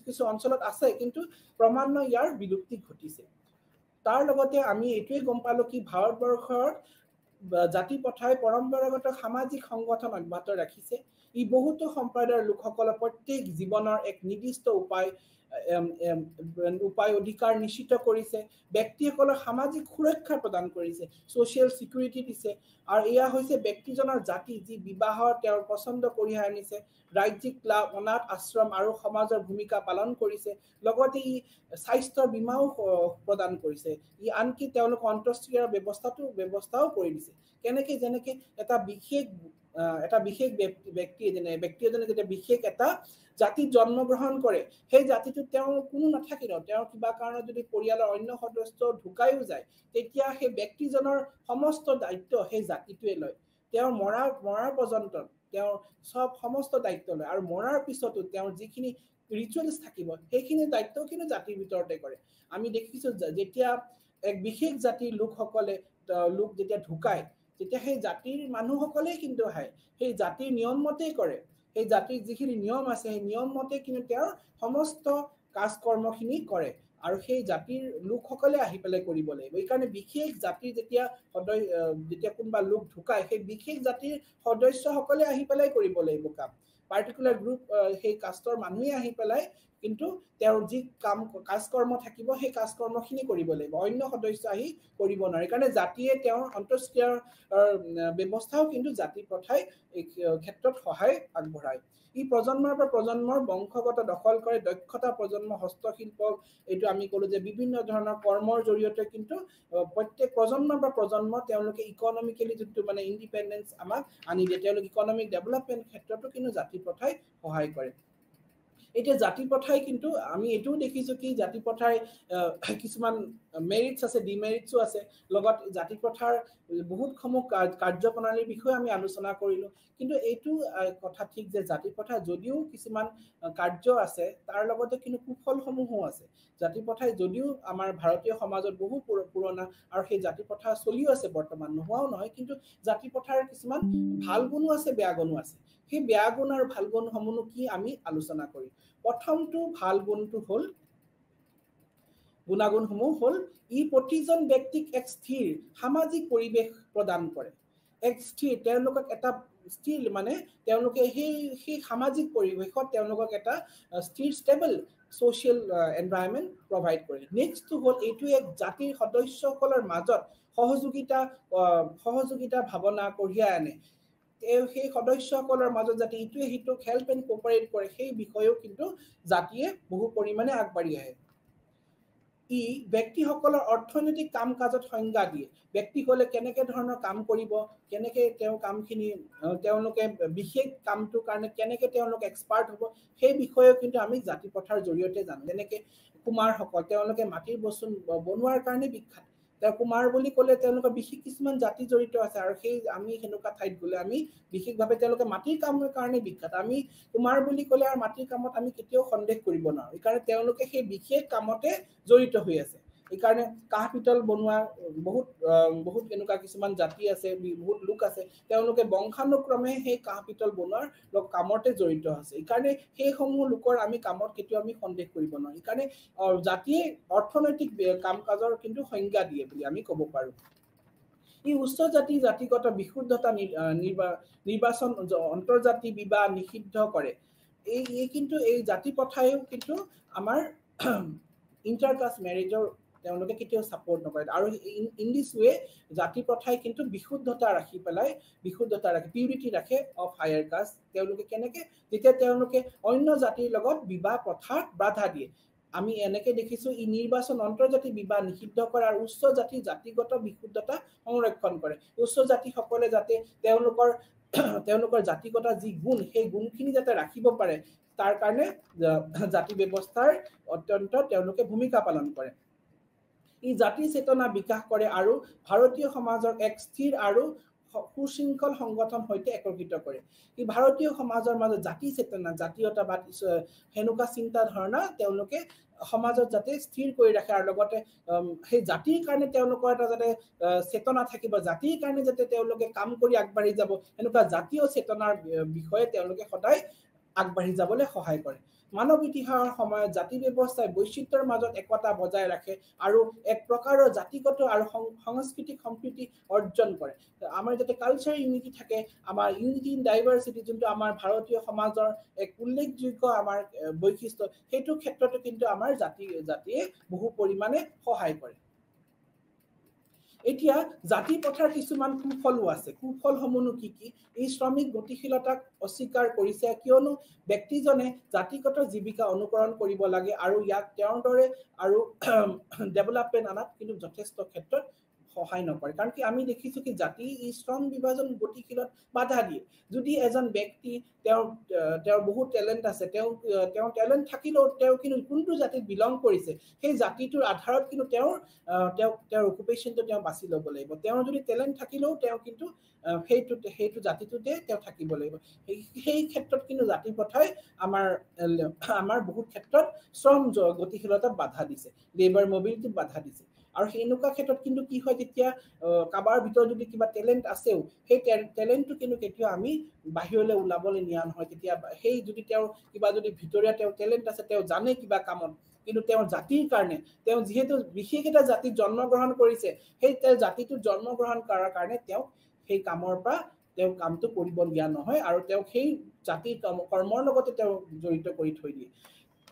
কিছু অঞ্চলত আছে কিন্তু ক্ৰমান্বয়ে ইয়াৰ বিলুপ্তি ঘটিছে তাৰ লগতে আমি এইটোৱে গম পালো কি ভাৰতবৰ্ষৰ জাতি প্ৰথাই পৰম্পৰাগত সামাজিক সংগঠন অব্যাহত ৰাখিছে ই বহুতো সম্প্ৰদায়ৰ লোকসকলৰ প্ৰত্যেক জীৱনৰ এক নিৰ্দিষ্ট উপায় অধিকাৰ নিশ্চিত কৰিছে ব্যক্তিসকলৰ সামাজিক সুৰক্ষা প্ৰদান কৰিছে সোশ্যাল সিকিউৰিটি দিছে আৰু এয়া হৈছে ব্যক্তিজনৰ জাতি যি বিবাহৰ তেওঁৰ পছন্দ কঢ়িয়াই আনিছে ৰাজ্যিক ক্লাব অনাথ আশ্ৰম আৰু সমাজৰ ভূমিকা পালন কৰিছে লগতে ই স্বাস্থ্য বীমাও প্ৰদান কৰিছে ই আনকি তেওঁলোক অন্তঃক্ৰিয়াৰ ব্যৱস্থাও কৰি দিছে কেনেকে যেনেকে এটা বিশেষ ব্যক্তি এজনে যেতিয়া বিশেষ এটা জাতিত জন্মগ্ৰহণ কৰে সেই জাতিটোত তেওঁ কোনো নাথাকিল তেওঁ কিবা কাৰণত যদি পৰিয়ালৰ অন্য সদস্য ঢুকাইও যায় তেতিয়া সেই ব্যক্তিজনৰ সমস্ত দায়িত্ব সেই জাতিটোৱে লয় তেওঁৰ মৰাৰ পৰ্যন্ত তেওঁৰ সমস্ত দায়িত্ব লয় আৰু মৰাৰ পিছতো তেওঁৰ যিখিনি ৰিচুৱেলছ থাকিব সেইখিনি দায়িত্ব কিন্তু জাতিৰ ভিতৰতে কৰে আমি দেখিছো যেতিয়া এক বিশেষ জাতিৰ লোকসকলে যেতিয়া ঢুকায় তেতিয়া সেই জাতিৰ মানুহসকলেই কিন্তু আহে সেই জাতিৰ নিয়ম মতেই কৰে সেই জাতিৰ যিখিনি নিয়ম আছে সেই নিয়ম মতে কিন্তু তেওঁৰ সমস্ত কাজ কৰ্মখিনি কৰে আৰু সেই জাতিৰ লোকসকলে আহি পেলাই কৰিব লাগিব এইকাৰণে বিশেষ জাতিৰ যেতিয়া কোনোবা লোক ঢুকায় সেই বিশেষ জাতিৰ সদস্যসকলে আহি পেলাই কৰিব লাগিব কাম পাৰ্টিকুলাৰ গ্ৰুপ সেই কাষ্টৰ মানুহে আহি পেলাই কিন্তু তেওঁৰ যি কাজকৰ্ম থাকিব সেই কাজকৰ্মখিনি কৰিব লাগিব, অন্য সদস্য আহি কৰিব নোৱাৰে। কাৰণে জাতিয়ে তেওঁৰ অন্তঃক্ৰিয়াৰ ব্যৱস্থাও কিন্তু জাতি প্ৰথাই এই ক্ষেত্ৰত সহায় আগবঢ়ায়। ই প্ৰজন্মৰ পৰা প্ৰজন্মৰ বংশগত দখল কৰে, দক্ষতা প্ৰজন্ম, হস্তশিল্প, এইটো আমি ক'লো যে বিভিন্ন ধৰণৰ কৰ্মৰ জৰিয়তে কিন্তু প্ৰত্যেক প্ৰজন্মৰ পৰা প্ৰজন্ম তেওঁলোকে ইকনমিকেলি যোনটো মানে ইণ্ডিপেণ্ডেন্স আমাক আনি দিয়ে, তেওঁলোক ইকনমিক ডেভেলপমেণ্ট ক্ষেত্ৰতো কিন্তু জাতি প্ৰথাই সহায় কৰে। এতিয়া জাতি প্ৰথাই কিন্তু আমি এইটোও দেখিছো কি জাতি প্ৰথাৰ কিছুমান মেৰিটছ আছে, ডিমেৰিটছো আছে, লগত জাতি প্ৰথাৰ বহুত সমূহ কাৰ্যপ্ৰণালীৰ বিষয়ে আমি আলোচনা কৰিলো। কিন্তু এইটো কথা ঠিক যে জাতি প্ৰথা যদিও কিছুমান কাৰ্য আছে তাৰ লগতে কিন্তু কুফলসমূহো আছে। জাতি প্ৰথাই যদিও আমাৰ ভাৰতীয় সমাজত বহু পুৰণা আৰু সেই জাতি প্ৰথা চলিও আছে বৰ্তমান, নোহোৱাও নহয়, কিন্তু জাতি প্ৰথাৰ কিছুমান ভাল গুণো আছে, বেয়া গুণো আছে। সেই বেয়া গুণ আৰু ভাল গুণসমূহ কি আমি আলোচনা কৰিম। প্ৰথমটো ভাল গুণটো হ'ল গুণাগুণসমূহ হ'ল ই প্ৰতিজন ব্যক্তিক এক স্থিৰ সামাজিক পৰিৱেশ প্ৰদান কৰে। এক স্থিৰ তেওঁলোকক এটা স্থিৰ মানে তেওঁলোকে সেই সামাজিক পৰিৱেশত তেওঁলোকক এটা স্থিৰ ষ্টেবল social environment provide কৰে। নেক্সটটো হ'ল এইটো এক জাতিৰ সদস্যসকলৰ মাজত সহযোগিতা ভাৱনা কঢ়িয়াই আনে। সেই সদস্যসকলৰ মাজত যাতে ইটোৱে সিটোক হেল্প এণ্ড কোঅপাৰেট কৰে সেই বিষয়েও কিন্তু জাতিয়ে বহু পৰিমাণে আগবাঢ়ি আহে। ই ব্যক্তিসকলৰ অৰ্থনৈতিক কাম কাজত সংজ্ঞা দিয়ে। ব্যক্তিসকলে কেনেকে ধৰণৰ কাম কৰিব, কেনেকে তেওঁ কামখিনি তেওঁলোকে বিশেষ কামটোৰ কাৰণে কেনেকে তেওঁলোক এক্সপাৰ্ট হ'ব সেই বিষয়েও কিন্তু আমি জাতি প্ৰথাৰ জৰিয়তে জানো। যেনেকে কুমাৰসকল তেওঁলোকে মাটিৰ বস্তু বনোৱাৰ কাৰণে বিখ্যাত। তেওঁ কুমাৰ বুলি ক'লে তেওঁলোকৰ বিশেষ কিছুমান জাতি জড়িত আছে আৰু সেই আমি সেনেকুৱা ঠাইত গ'লে আমি বিশেষভাৱে তেওঁলোকে মাটিৰ কামৰ কাৰণে বিখ্যাত। আমি কুমাৰ বুলি ক'লে আৰু মাটিৰ কামত আমি কেতিয়াও সন্দেহ কৰিব নোৱাৰো, সেইকাৰণে তেওঁলোকে সেই বিশেষ কামতে জড়িত হৈ আছে। এইকাৰণে কাঁহ পিতল বনোৱা বহুত এনেকুৱা কিছুমান জাতি আছে, বহুত লোক আছে, তেওঁলোকে বংশানুক্ৰমে সেই কাঁহ পিতল বনোৱাৰ কামতে জড়িত আছে। এইকাৰণে সেইসমূহ লোকৰ আমি কামত কেতিয়াও আমি সন্দেহ কৰিব নোৱাৰো। সেইকাৰণে জাতিয়ে অৰ্থনৈতিক কাম কাজৰ কিন্তু সংজ্ঞা দিয়ে বুলি আমি ক'ব পাৰো। ই উচ্চ জাতিগত বিশুদ্ধতা নিৰ্বাচন অন্তৰ্জাতি বিবাহ নিষিদ্ধ কৰে। এই কিন্তু এই জাতি প্ৰথায়ও কিন্তু আমাৰ ইণ্টাৰকাষ্ট মেৰেজৰ তেওঁলোকে কেতিয়াও ছাপোৰ্ট নকৰে। আৰু ইন দিছ ৱে জাতি প্ৰথাই কিন্তু বিশুদ্ধতা ৰাখি পিউৰিটি ৰাখে অফ হায়াৰ কাষ্ট। তেওঁলোকে কেনেকে যেতিয়া তেওঁলোকে অন্য জাতিৰ লগত বিবাহ প্ৰথাত বাধা দিয়ে। আমি এনেকে দেখিছো ই নিৰ্বাচন অন্তৰ্জাতি বিবাহ নিষিদ্ধ কৰে আৰু উচ্চ জাতিৰ জাতিগত বিশুদ্ধতা সংৰক্ষণ কৰে। উচ্চ জাতিসকলে যাতে তেওঁলোকৰ জাতিগত যি গুণ সেই গুণখিনি যাতে ৰাখিব পাৰে তাৰ কাৰণে জাতি ব্যৱস্থাৰ অত্যন্ত তেওঁলোকে ভূমিকা পালন কৰে। ই জাতি চেতনা বিকাশ কৰে আৰু ভাৰতীয় সমাজৰ এক স্থিৰ আৰু সুশৃংখল সংগঠন সৈতে একত্ৰিত কৰে। ই ভাৰতীয় সমাজৰ মাজত জাতি চেতনা, জাতীয়তাবাদ সেনেকুৱা চিন্তা ধাৰণা তেওঁলোকে সমাজত যাতে স্থিৰ কৰি ৰাখে আৰু লগতে সেই জাতিৰ কাৰণে তেওঁলোকৰ এটা যাতে চেতনা থাকিব, জাতিৰ কাৰণে যাতে তেওঁলোকে কাম কৰি আগবাঢ়ি যাব, এনেকুৱা জাতীয় চেতনাৰ বিষয়ে তেওঁলোকে সদায় আগবাঢ়ি যাবলৈ সহায় কৰে। মানৱ ইতিহাসৰ সময়ত জাতি ব্যৱস্থাই বৈচিত্ৰ্যৰ মাজত একতা বজাই ৰাখে আৰু এক প্ৰকাৰৰ জাতিগত আৰু সাংস্কৃতিক সম্প্ৰীতি অৰ্জন কৰে। আমাৰ যাতে কালচাৰ ইউনিটি থাকে, আমাৰ ইউনিটি ইন ডাইভাৰ্চিটি যোনটো আমাৰ ভাৰতীয় সমাজৰ এক উল্লেখযোগ্য আমাৰ বৈশিষ্ট্য, সেইটো ক্ষেত্ৰতো কিন্তু আমাৰ জাতিয়ে বহু পৰিমাণে সহায় কৰে। এতিয়া জাতি প্ৰথাৰ কিছুমান কুফলো আছে। কুফলসমূহনো কি কি? এই শ্ৰমিক গতিশীলতাক অস্বীকাৰ কৰিছে, কিয়নো ব্যক্তিজনে জাতিগত জীৱিকা অনুকৰণ কৰিব লাগে আৰু ইয়াক তেওঁৰ দৰে আৰু ডেভেলপমেণ্ট আনাত কিন্তু যথেষ্ট ক্ষেত্ৰত সহায় নকৰে। কাৰণ কি আমি দেখিছো কি জাতি ই শ্ৰম বিভাজন গতিশীলত বাধা দিয়ে। যদি এজন ব্যক্তি তেওঁৰ বহুত টেলেণ্ট আছে, তেওঁ টেলেণ্ট থাকিলেও তেওঁ কিন্তু কোনটো জাতিত বিলং কৰিছে সেই জাতিটোৰ আধাৰত কিন্তু তেওঁৰ অকুপেশ্যনটো তেওঁ বাছি ল'ব লাগিব। তেওঁৰ যদি টেলেণ্ট থাকিলেও তেওঁ কিন্তু সেইটো জাতিটোতে তেওঁ থাকিব লাগিব। সেই ক্ষেত্ৰত কিন্তু জাতি প্ৰথাই আমাৰ বহুত ক্ষেত্ৰত শ্ৰম গতিশীলতাত বাধা দিছে, লেবাৰ মবিলিটিত বাধা দিছে। আৰু সেনেকুৱা ক্ষেত্ৰত কিন্তু কি হয়, তেতিয়া কাৰোবাৰ ভিতৰত যদি কিবা টেলেণ্ট আছেও সেই টেলেণ্টটো কিন্তু কেতিয়াও আমি বাহিৰলৈ ওলাবলৈ নিয়া নহয়। তেতিয়া সেই যদি তেওঁৰ কিবা যদি ভিতৰীয়া তেওঁৰ টেলেণ্ট আছে, তেওঁ জানে কিবা কামত, কিন্তু তেওঁৰ জাতিৰ কাৰণে তেওঁ যিহেতু বিশেষ এটা জাতিত জন্মগ্ৰহণ কৰিছে, সেই জাতিটোত জন্মগ্ৰহণ কৰাৰ কাৰণে তেওঁ সেই কামৰ পৰা তেওঁ কামটো কৰিব দিয়া নহয় আৰু তেওঁ সেই জাতিৰ কৰ্মৰ লগতে তেওঁ জড়িত কৰি থৈ দিয়ে।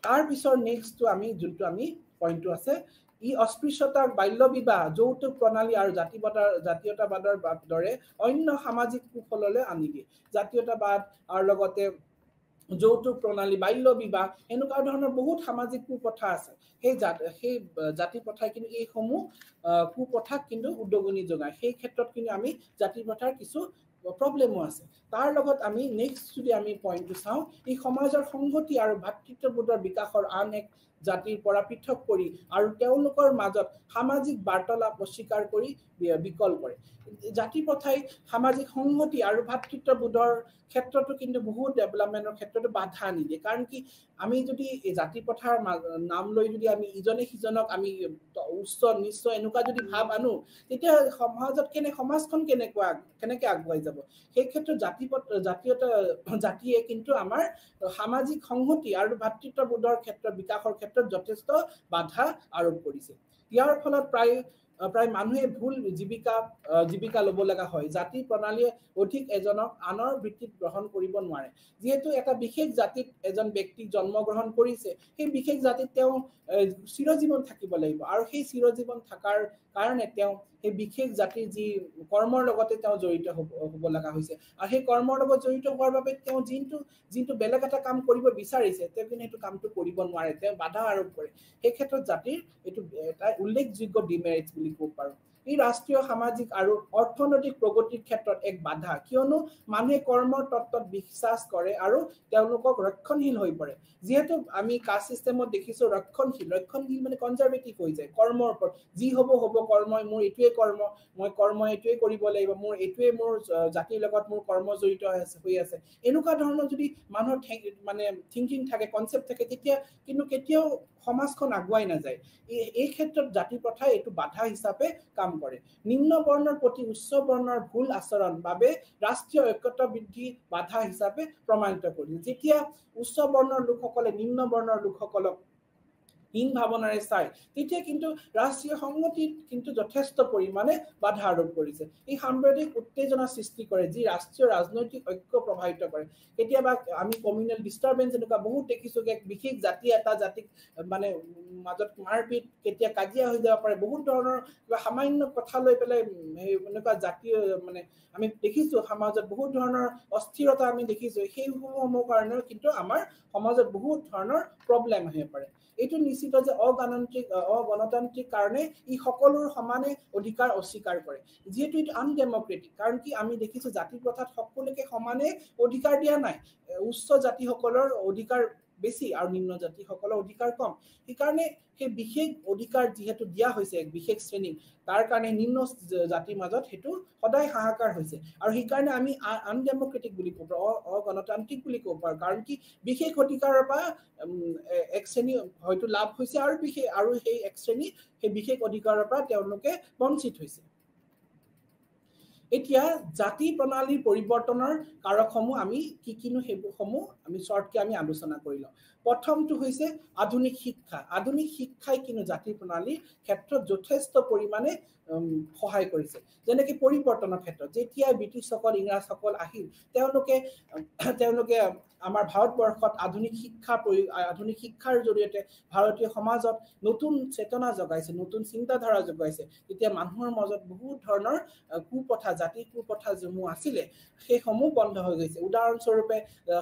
তাৰ পিছৰ নেক্সটটো আমি যোনটো আমি পইণ্টটো আছে ই অস্পৃশ্যতাৰ বাল্য বিবাহ যৌতুক প্ৰণালী আৰু জাতীয়তাবাদৰ দৰে অন্য সামাজিক কুফললৈ আনি দিয়ে জাতীয়তাবাদ আৰু লগতে যৌতুক প্ৰণালী বাল্য বিবাহ এনেকুৱা ধৰণৰ বহুত সামাজিক কুপ্ৰথা আছে সেই জাতি প্ৰথাই কিন্তু এইসমূহ কুপ্ৰথাক কিন্তু উদগনি যোগায় সেই ক্ষেত্ৰত কিন্তু আমি জাতি প্ৰথাৰ কিছু প্ৰব্লেমো আছে তাৰ লগত আমি নেক্সট যদি আমি পইণ্টটো চাওঁ এই সমাজৰ সংহতি আৰু ভাতৃত্ববোধৰ বিকাশৰ আন এক জাতিৰ পৰা পৃথক কৰি আৰু তেওঁলোকৰ মাজত সামাজিক বাৰ্তালাপ অস্বীকাৰ কৰি বিকল কৰে জাতি প্ৰথাই সামাজিক সংহতি আৰু ভাতৃত্ববোধৰ ক্ষেত্ৰতো কিন্তু বহুত ডেভেলপমেন্টৰ ক্ষেত্ৰতো বাধা আনি দিয়ে কাৰণ কি আমি যদি এই জাতি প্ৰথাৰ নাম লৈ যদি আমি ইজনে সিজনক আমি উচ্চ নিচ্চ এনেকুৱা যদি ভাৱ আনো তেতিয়া সমাজত সমাজখন কেনেকে আগুৱাই যাব সেই ক্ষেত্ৰত জাতিয়ে কিন্তু আমাৰ সামাজিক সংহতি আৰু ভাতৃত্ববোধৰ ক্ষেত্ৰত বিকাশৰ ক্ষেত্ৰত যথেষ্ট বাধা আৰোপ কৰিছে ইয়াৰ ফলত প্ৰায় মানুহে ভুল জীৱিকা ল'ব লগা হয় জাতি প্ৰণালীয়ে অধিক এজনক আনৰ বৃত্তিত গ্ৰহণ কৰিব নোৱাৰে যেহেতু এটা বিশেষ জাতিত এজন ব্যক্তি জন্মগ্ৰহণ কৰিছে সেই বিশেষ জাতিত তেওঁ চিৰজীৱন থাকিব লাগিব আৰু সেই চিৰজীৱন থকাৰ কাৰণে তেওঁ সেই বিশেষ জাতিৰ যি কৰ্মৰ লগতে তেওঁ জড়িত হ'ব লগা হৈছে আৰু সেই কৰ্মৰ লগত জড়িত হোৱাৰ বাবে তেওঁ যিটো বেলেগ এটা কাম কৰিব বিচাৰিছে তেওঁ কিন্তু সেইটো কামটো কৰিব নোৱাৰে তেওঁ বাধা আৰোপ কৰে সেই ক্ষেত্ৰত জাতিৰ এইটো এটা উল্লেখযোগ্য ডিমেৰিটছ বুলি ক'ব পাৰো ই ৰাষ্ট্ৰীয় সামাজিক আৰু অৰ্থনৈতিক প্ৰগতিৰ ক্ষেত্ৰত এক বাধা কিয়নো মানুহে কৰ্মৰ তত্ত্বত বিশ্বাস কৰে আৰু তেওঁলোকক ৰক্ষণশীল হৈ পৰে যেহেতু আমি কাষ্ট সিস্টেমত দেখিছো ৰক্ষণশীল মানে কনজাৰভেটিভ হৈ যায় কৰ্মৰ ওপৰত যি হ'ব কৰ্মই মোৰ এইটোৱে কৰ্ম এইটোৱে কৰিব লাগিব মোৰ এইটোৱে মোৰ জাতিৰ লগত মোৰ কৰ্ম জড়িত হৈ আছে এনেকুৱা ধৰণৰ যদি মানুহৰ মানে থিংকিং থাকে কনচেপ্ট থাকে তেতিয়া কিন্তু কেতিয়াও সমাজখন আগুৱাই নাযায় এই ক্ষেত্ৰত জাতি প্ৰথাই এইটো বাধা হিচাপে কাম কৰে নিম্ন বৰ্ণৰ প্ৰতি উচ্চ বৰ্ণৰ ভুল আচৰণ বাবে ৰাষ্ট্ৰীয় ঐক্যতা বৃদ্ধি বাধা হিচাপে প্ৰমাণিত কৰিছে যেতিয়া উচ্চ বৰ্ণৰ লোকসকলে নিম্ন বৰ্ণৰ লোকসকলক হীন ভাৱনাৰে চাই তেতিয়া কিন্তু ৰাষ্ট্ৰীয় সংহতিত কিন্তু যথেষ্ট পৰিমাণে বাধা আৰোপ কৰিছে এই সাম্প্ৰদায়িক উত্তেজনা সৃষ্টি কৰে যি ৰাষ্ট্ৰীয় ৰাজনৈতিক ঐক্য প্ৰভাৱিত কৰে কেতিয়াবা আমি কমিউনেল ডিষ্টাৰবেন্স এনেকুৱা বহুত দেখিছো যে বিশেষ জাতি এটা জাতিক মানে মাজত মাৰপিট কেতিয়া কাজিয়া হৈ যাব পাৰে বহুত ধৰণৰ সামান্য কথা লৈ পেলাই এনেকুৱা জাতীয় মানে আমি দেখিছো সমাজত বহুত ধৰণৰ অস্থিৰতা আমি দেখিছো সেইসমূহৰ কাৰণেও কিন্তু আমাৰ সমাজত বহুত ধৰণৰ প্ৰব্লেম আহিব পাৰে এইটো নিশ্চিত যে অগণতান্ত্ৰিক কাৰণে ই সকলোৰ সমানে অধিকাৰ অস্বীকাৰ কৰে যেহেতু এইটো আনডেমক্ৰেটিক কাৰণ কি আমি দেখিছো জাতি প্ৰথাত সকলোকে সমানে অধিকাৰ দিয়া নাই উচ্চ জাতিসকলৰ অধিকাৰ বেছি আৰু নিম্ন জাতিসকলৰ অধিকাৰ কম সেইকাৰণে সেই বিশেষ অধিকাৰ যিহেতু দিয়া হৈছে এক বিশেষ শ্ৰেণী তাৰ কাৰণে নিম্ন জাতিৰ মাজত সেইটো সদায় হাহাকাৰ হৈছে আৰু সেইকাৰণে আমি আনডেমক্ৰেটিক বুলি ক'ব অগণতান্ত্ৰিক বুলি ক'ব পাৰোঁ কাৰণ কি বিশেষ অধিকাৰৰ পৰা এক শ্ৰেণী হয়তো লাভ হৈছে আৰু সেই এক শ্ৰেণী সেই বিশেষ অধিকাৰৰ পৰা তেওঁলোকে বঞ্চিত হৈছে এতিয়া জাতি প্ৰণালীৰ পৰিৱৰ্তনৰ কাৰকসমূহ আমি কিনো সেইসমূহ আমি শৰ্টকে আমি আলোচনা কৰি লওঁ প্ৰথমটো হৈছে আধুনিক শিক্ষাই কিন্তু জাতি প্ৰণালীৰ ক্ষেত্ৰত যথেষ্ট পৰিমাণে সহায় কৰিছে যেনেকৈ পৰিৱৰ্তনৰ ক্ষেত্ৰত যেতিয়া ব্ৰিটিছসকল ইংৰাজসকল আহিল তেওঁলোকে আমাৰ ভাৰতবৰ্ষত আধুনিক শিক্ষাৰ জৰিয়তে ভাৰতীয় সমাজত নতুন চেতনা জগাইছে নতুন চিন্তাধাৰা জগাইছে তেতিয়া মানুহৰ মাজত বহুত ধৰণৰ কুপ্ৰথা জাতিৰ কুপ্ৰথা যিসমূহ আছিলে সেইসমূহ বন্ধ হৈ গৈছে উদাহৰণস্বৰূপে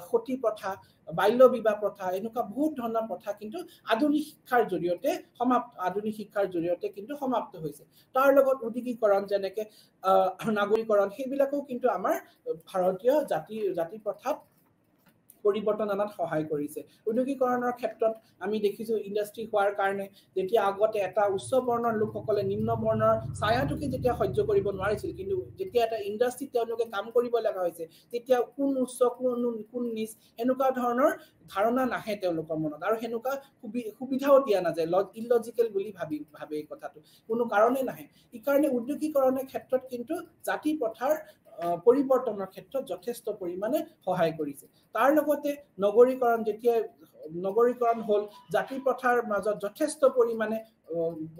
সতী প্ৰথা বাল্য বিবাহ প্ৰথা এনেকুৱা বহুত ধৰণৰ প্ৰথা কিন্তু আধুনিক শিক্ষাৰ জৰিয়তে কিন্তু সমাপ্ত হৈছে তাৰ লগত উদ্যোগীকৰণ যেনেকে নাগৰিকৰণ সেইবিলাকো কিন্তু আমাৰ ভাৰতীয় জাতি প্ৰথাত পৰিৱৰ্তন আনাত সহায় কৰিছে উদ্যোগীকৰণৰ ক্ষেত্ৰত আমি দেখিছো ইণ্ডাষ্ট্ৰি হোৱাৰ কাৰণে যেতিয়া আগতে এটা উচ্চ বৰ্ণৰ লোকসকলে নিম্ন বৰ্ণৰ ছায়াটোকে যেতিয়া সহ্য কৰিব নোৱাৰিছিল কিন্তু যেতিয়া এটা ইণ্ডাষ্ট্ৰিত তেওঁলোকে কাম কৰিব লগা হৈছে তেতিয়া কোন উচ্চ কোন নিচ এনেকুৱা ধৰণৰ ধাৰণা নাহে তেওঁলোকৰ মনত আৰু সেনেকুৱা সুবিধাও দিয়া নাযায় ইলজিকেল বুলি ভাবে এই কথাটো কোনো কাৰণে নাহে এই কাৰণে উদ্যোগীকৰণৰ ক্ষেত্ৰত কিন্তু জাতি প্ৰথাৰ পৰিৱৰ্তনৰ ক্ষেত্ৰত যথেষ্ট পৰিমাণে সহায় কৰিছে তাৰ লগতে নগৰীকৰণ হ'ল জাতি প্ৰথাৰ মাজত যথেষ্ট পৰিমাণে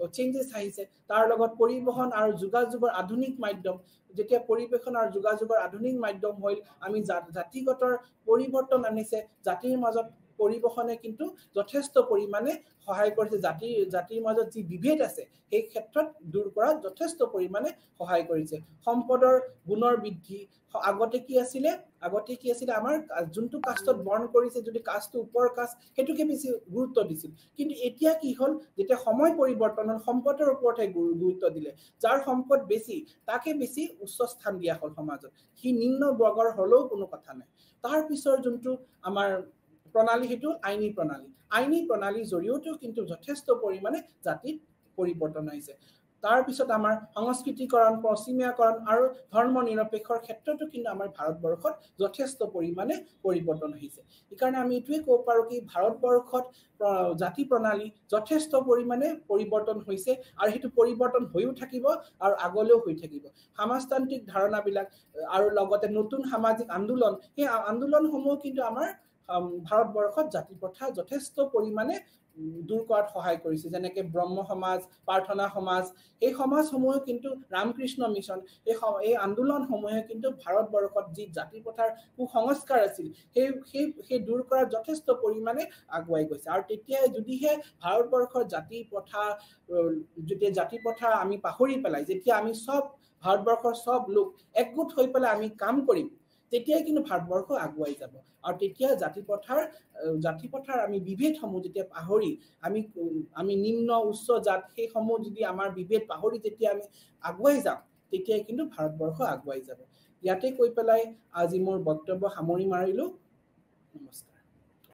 চেঞ্জেছ আহিছে তাৰ লগত পৰিবহন আৰু যোগাযোগৰ আধুনিক মাধ্যম যেতিয়া পৰিবেশন আৰু যোগাযোগৰ আধুনিক মাধ্যম হ'ল আমি জাতিগতৰ পৰিৱৰ্তন আনিছে জাতিৰ মাজত পৰিবহনে কিন্তু যথেষ্ট পৰিমাণে সহায় কৰিছে জাতিৰ মাজত যি বিভেদ আছে সেই ক্ষেত্ৰত দূৰ কৰাত যথেষ্ট পৰিমাণে সহায় কৰিছে সম্পদৰ গুণৰ বৃদ্ধি আগতে কি আছিলে আমাৰ যোনটো কাষ্টত বৰ্ণ কৰিছে যদি কাষ্টটো ওপৰ কাষ্ট হেতুকে বেছি গুৰুত্ব দিছিল কিন্তু এতিয়া কি হল যেতিয়া সময় পৰিৱৰ্তন হল সম্পদৰ ওপৰতহে গুৰুত্ব দিলে যাৰ সম্পদ বেছি তাকে বেছি উচ্চ স্থান দিয়া হল সমাজত সি নিম্ন বৰ্গৰ হলেও কোনো কথা নাই তাৰ পিছৰ যোনটো আমাৰ প্ৰণালী হেতু আইনী প্ৰণালীৰ জৰিয়তেও কিন্তু যথেষ্ট পৰিমাণে জাতিত পৰিৱৰ্তন হৈছে তাৰ পিছত আমাৰ সংস্কৃতিকৰণ পশ্চিমীয়াকৰণ আৰু ধৰ্ম নিৰপেক্ষৰ ক্ষেত্ৰতো কিন্তু আমাৰ ভাৰতবৰ্ষত যথেষ্ট পৰিমাণে পৰিৱৰ্তন হৈছে এইকাৰণে আমি এইটোৱে ক'ব পাৰো কি ভাৰতবৰ্ষত জাতি প্ৰণালী যথেষ্ট পৰিমাণে পৰিৱৰ্তন হৈছে আৰু সেইটো পৰিৱৰ্তন হৈও থাকিব আৰু আগলৈও হৈ থাকিব সমাজতান্ত্ৰিক ধাৰণাবিলাক আৰু লগতে নতুন সামাজিক আন্দোলন সেই আন্দোলনসমূহ কিন্তু আমাৰ ভাৰতবৰ্ষত জাতি প্ৰথা যথেষ্ট পৰিমাণে দূৰ কৰাত সহায় কৰিছে যেনেকৈ ব্ৰহ্ম সমাজ প্ৰাৰ্থনা সমাজ এই সমাজসমূহে কিন্তু ৰামকৃষ্ণ মিছন এই আন্দোলনসমূহে কিন্তু ভাৰতবৰ্ষত যি জাতি প্ৰথাৰ কুসংস্কাৰ আছিল সেই দূৰ কৰাত যথেষ্ট পৰিমাণে আগুৱাই গৈছে আৰু তেতিয়াই যদিহে ভাৰতবৰ্ষৰ জাতি প্ৰথা আমি পাহৰি পেলাই যেতিয়া আমি সব ভাৰতবৰ্ষৰ সব লোক একগোট হৈ পেলাই আমি কাম কৰিম তেতিয়াই কিন্তু ভাৰতবৰ্ষ আগুৱাই যাব আৰু তেতিয়া জাতি প্ৰথাৰ আমি বিভেদসমূহ যেতিয়া পাহৰি আমি নিম্ন উচ্চ জাত সেইসমূহ যদি আমাৰ বিভেদ পাহৰি যেতিয়া আমি আগুৱাই যাম তেতিয়াই কিন্তু ভাৰতবৰ্ষ আগুৱাই যাব ইয়াতে কৈ পেলাই আজি মোৰ বক্তব্য সামৰি মাৰিলো নমস্কাৰ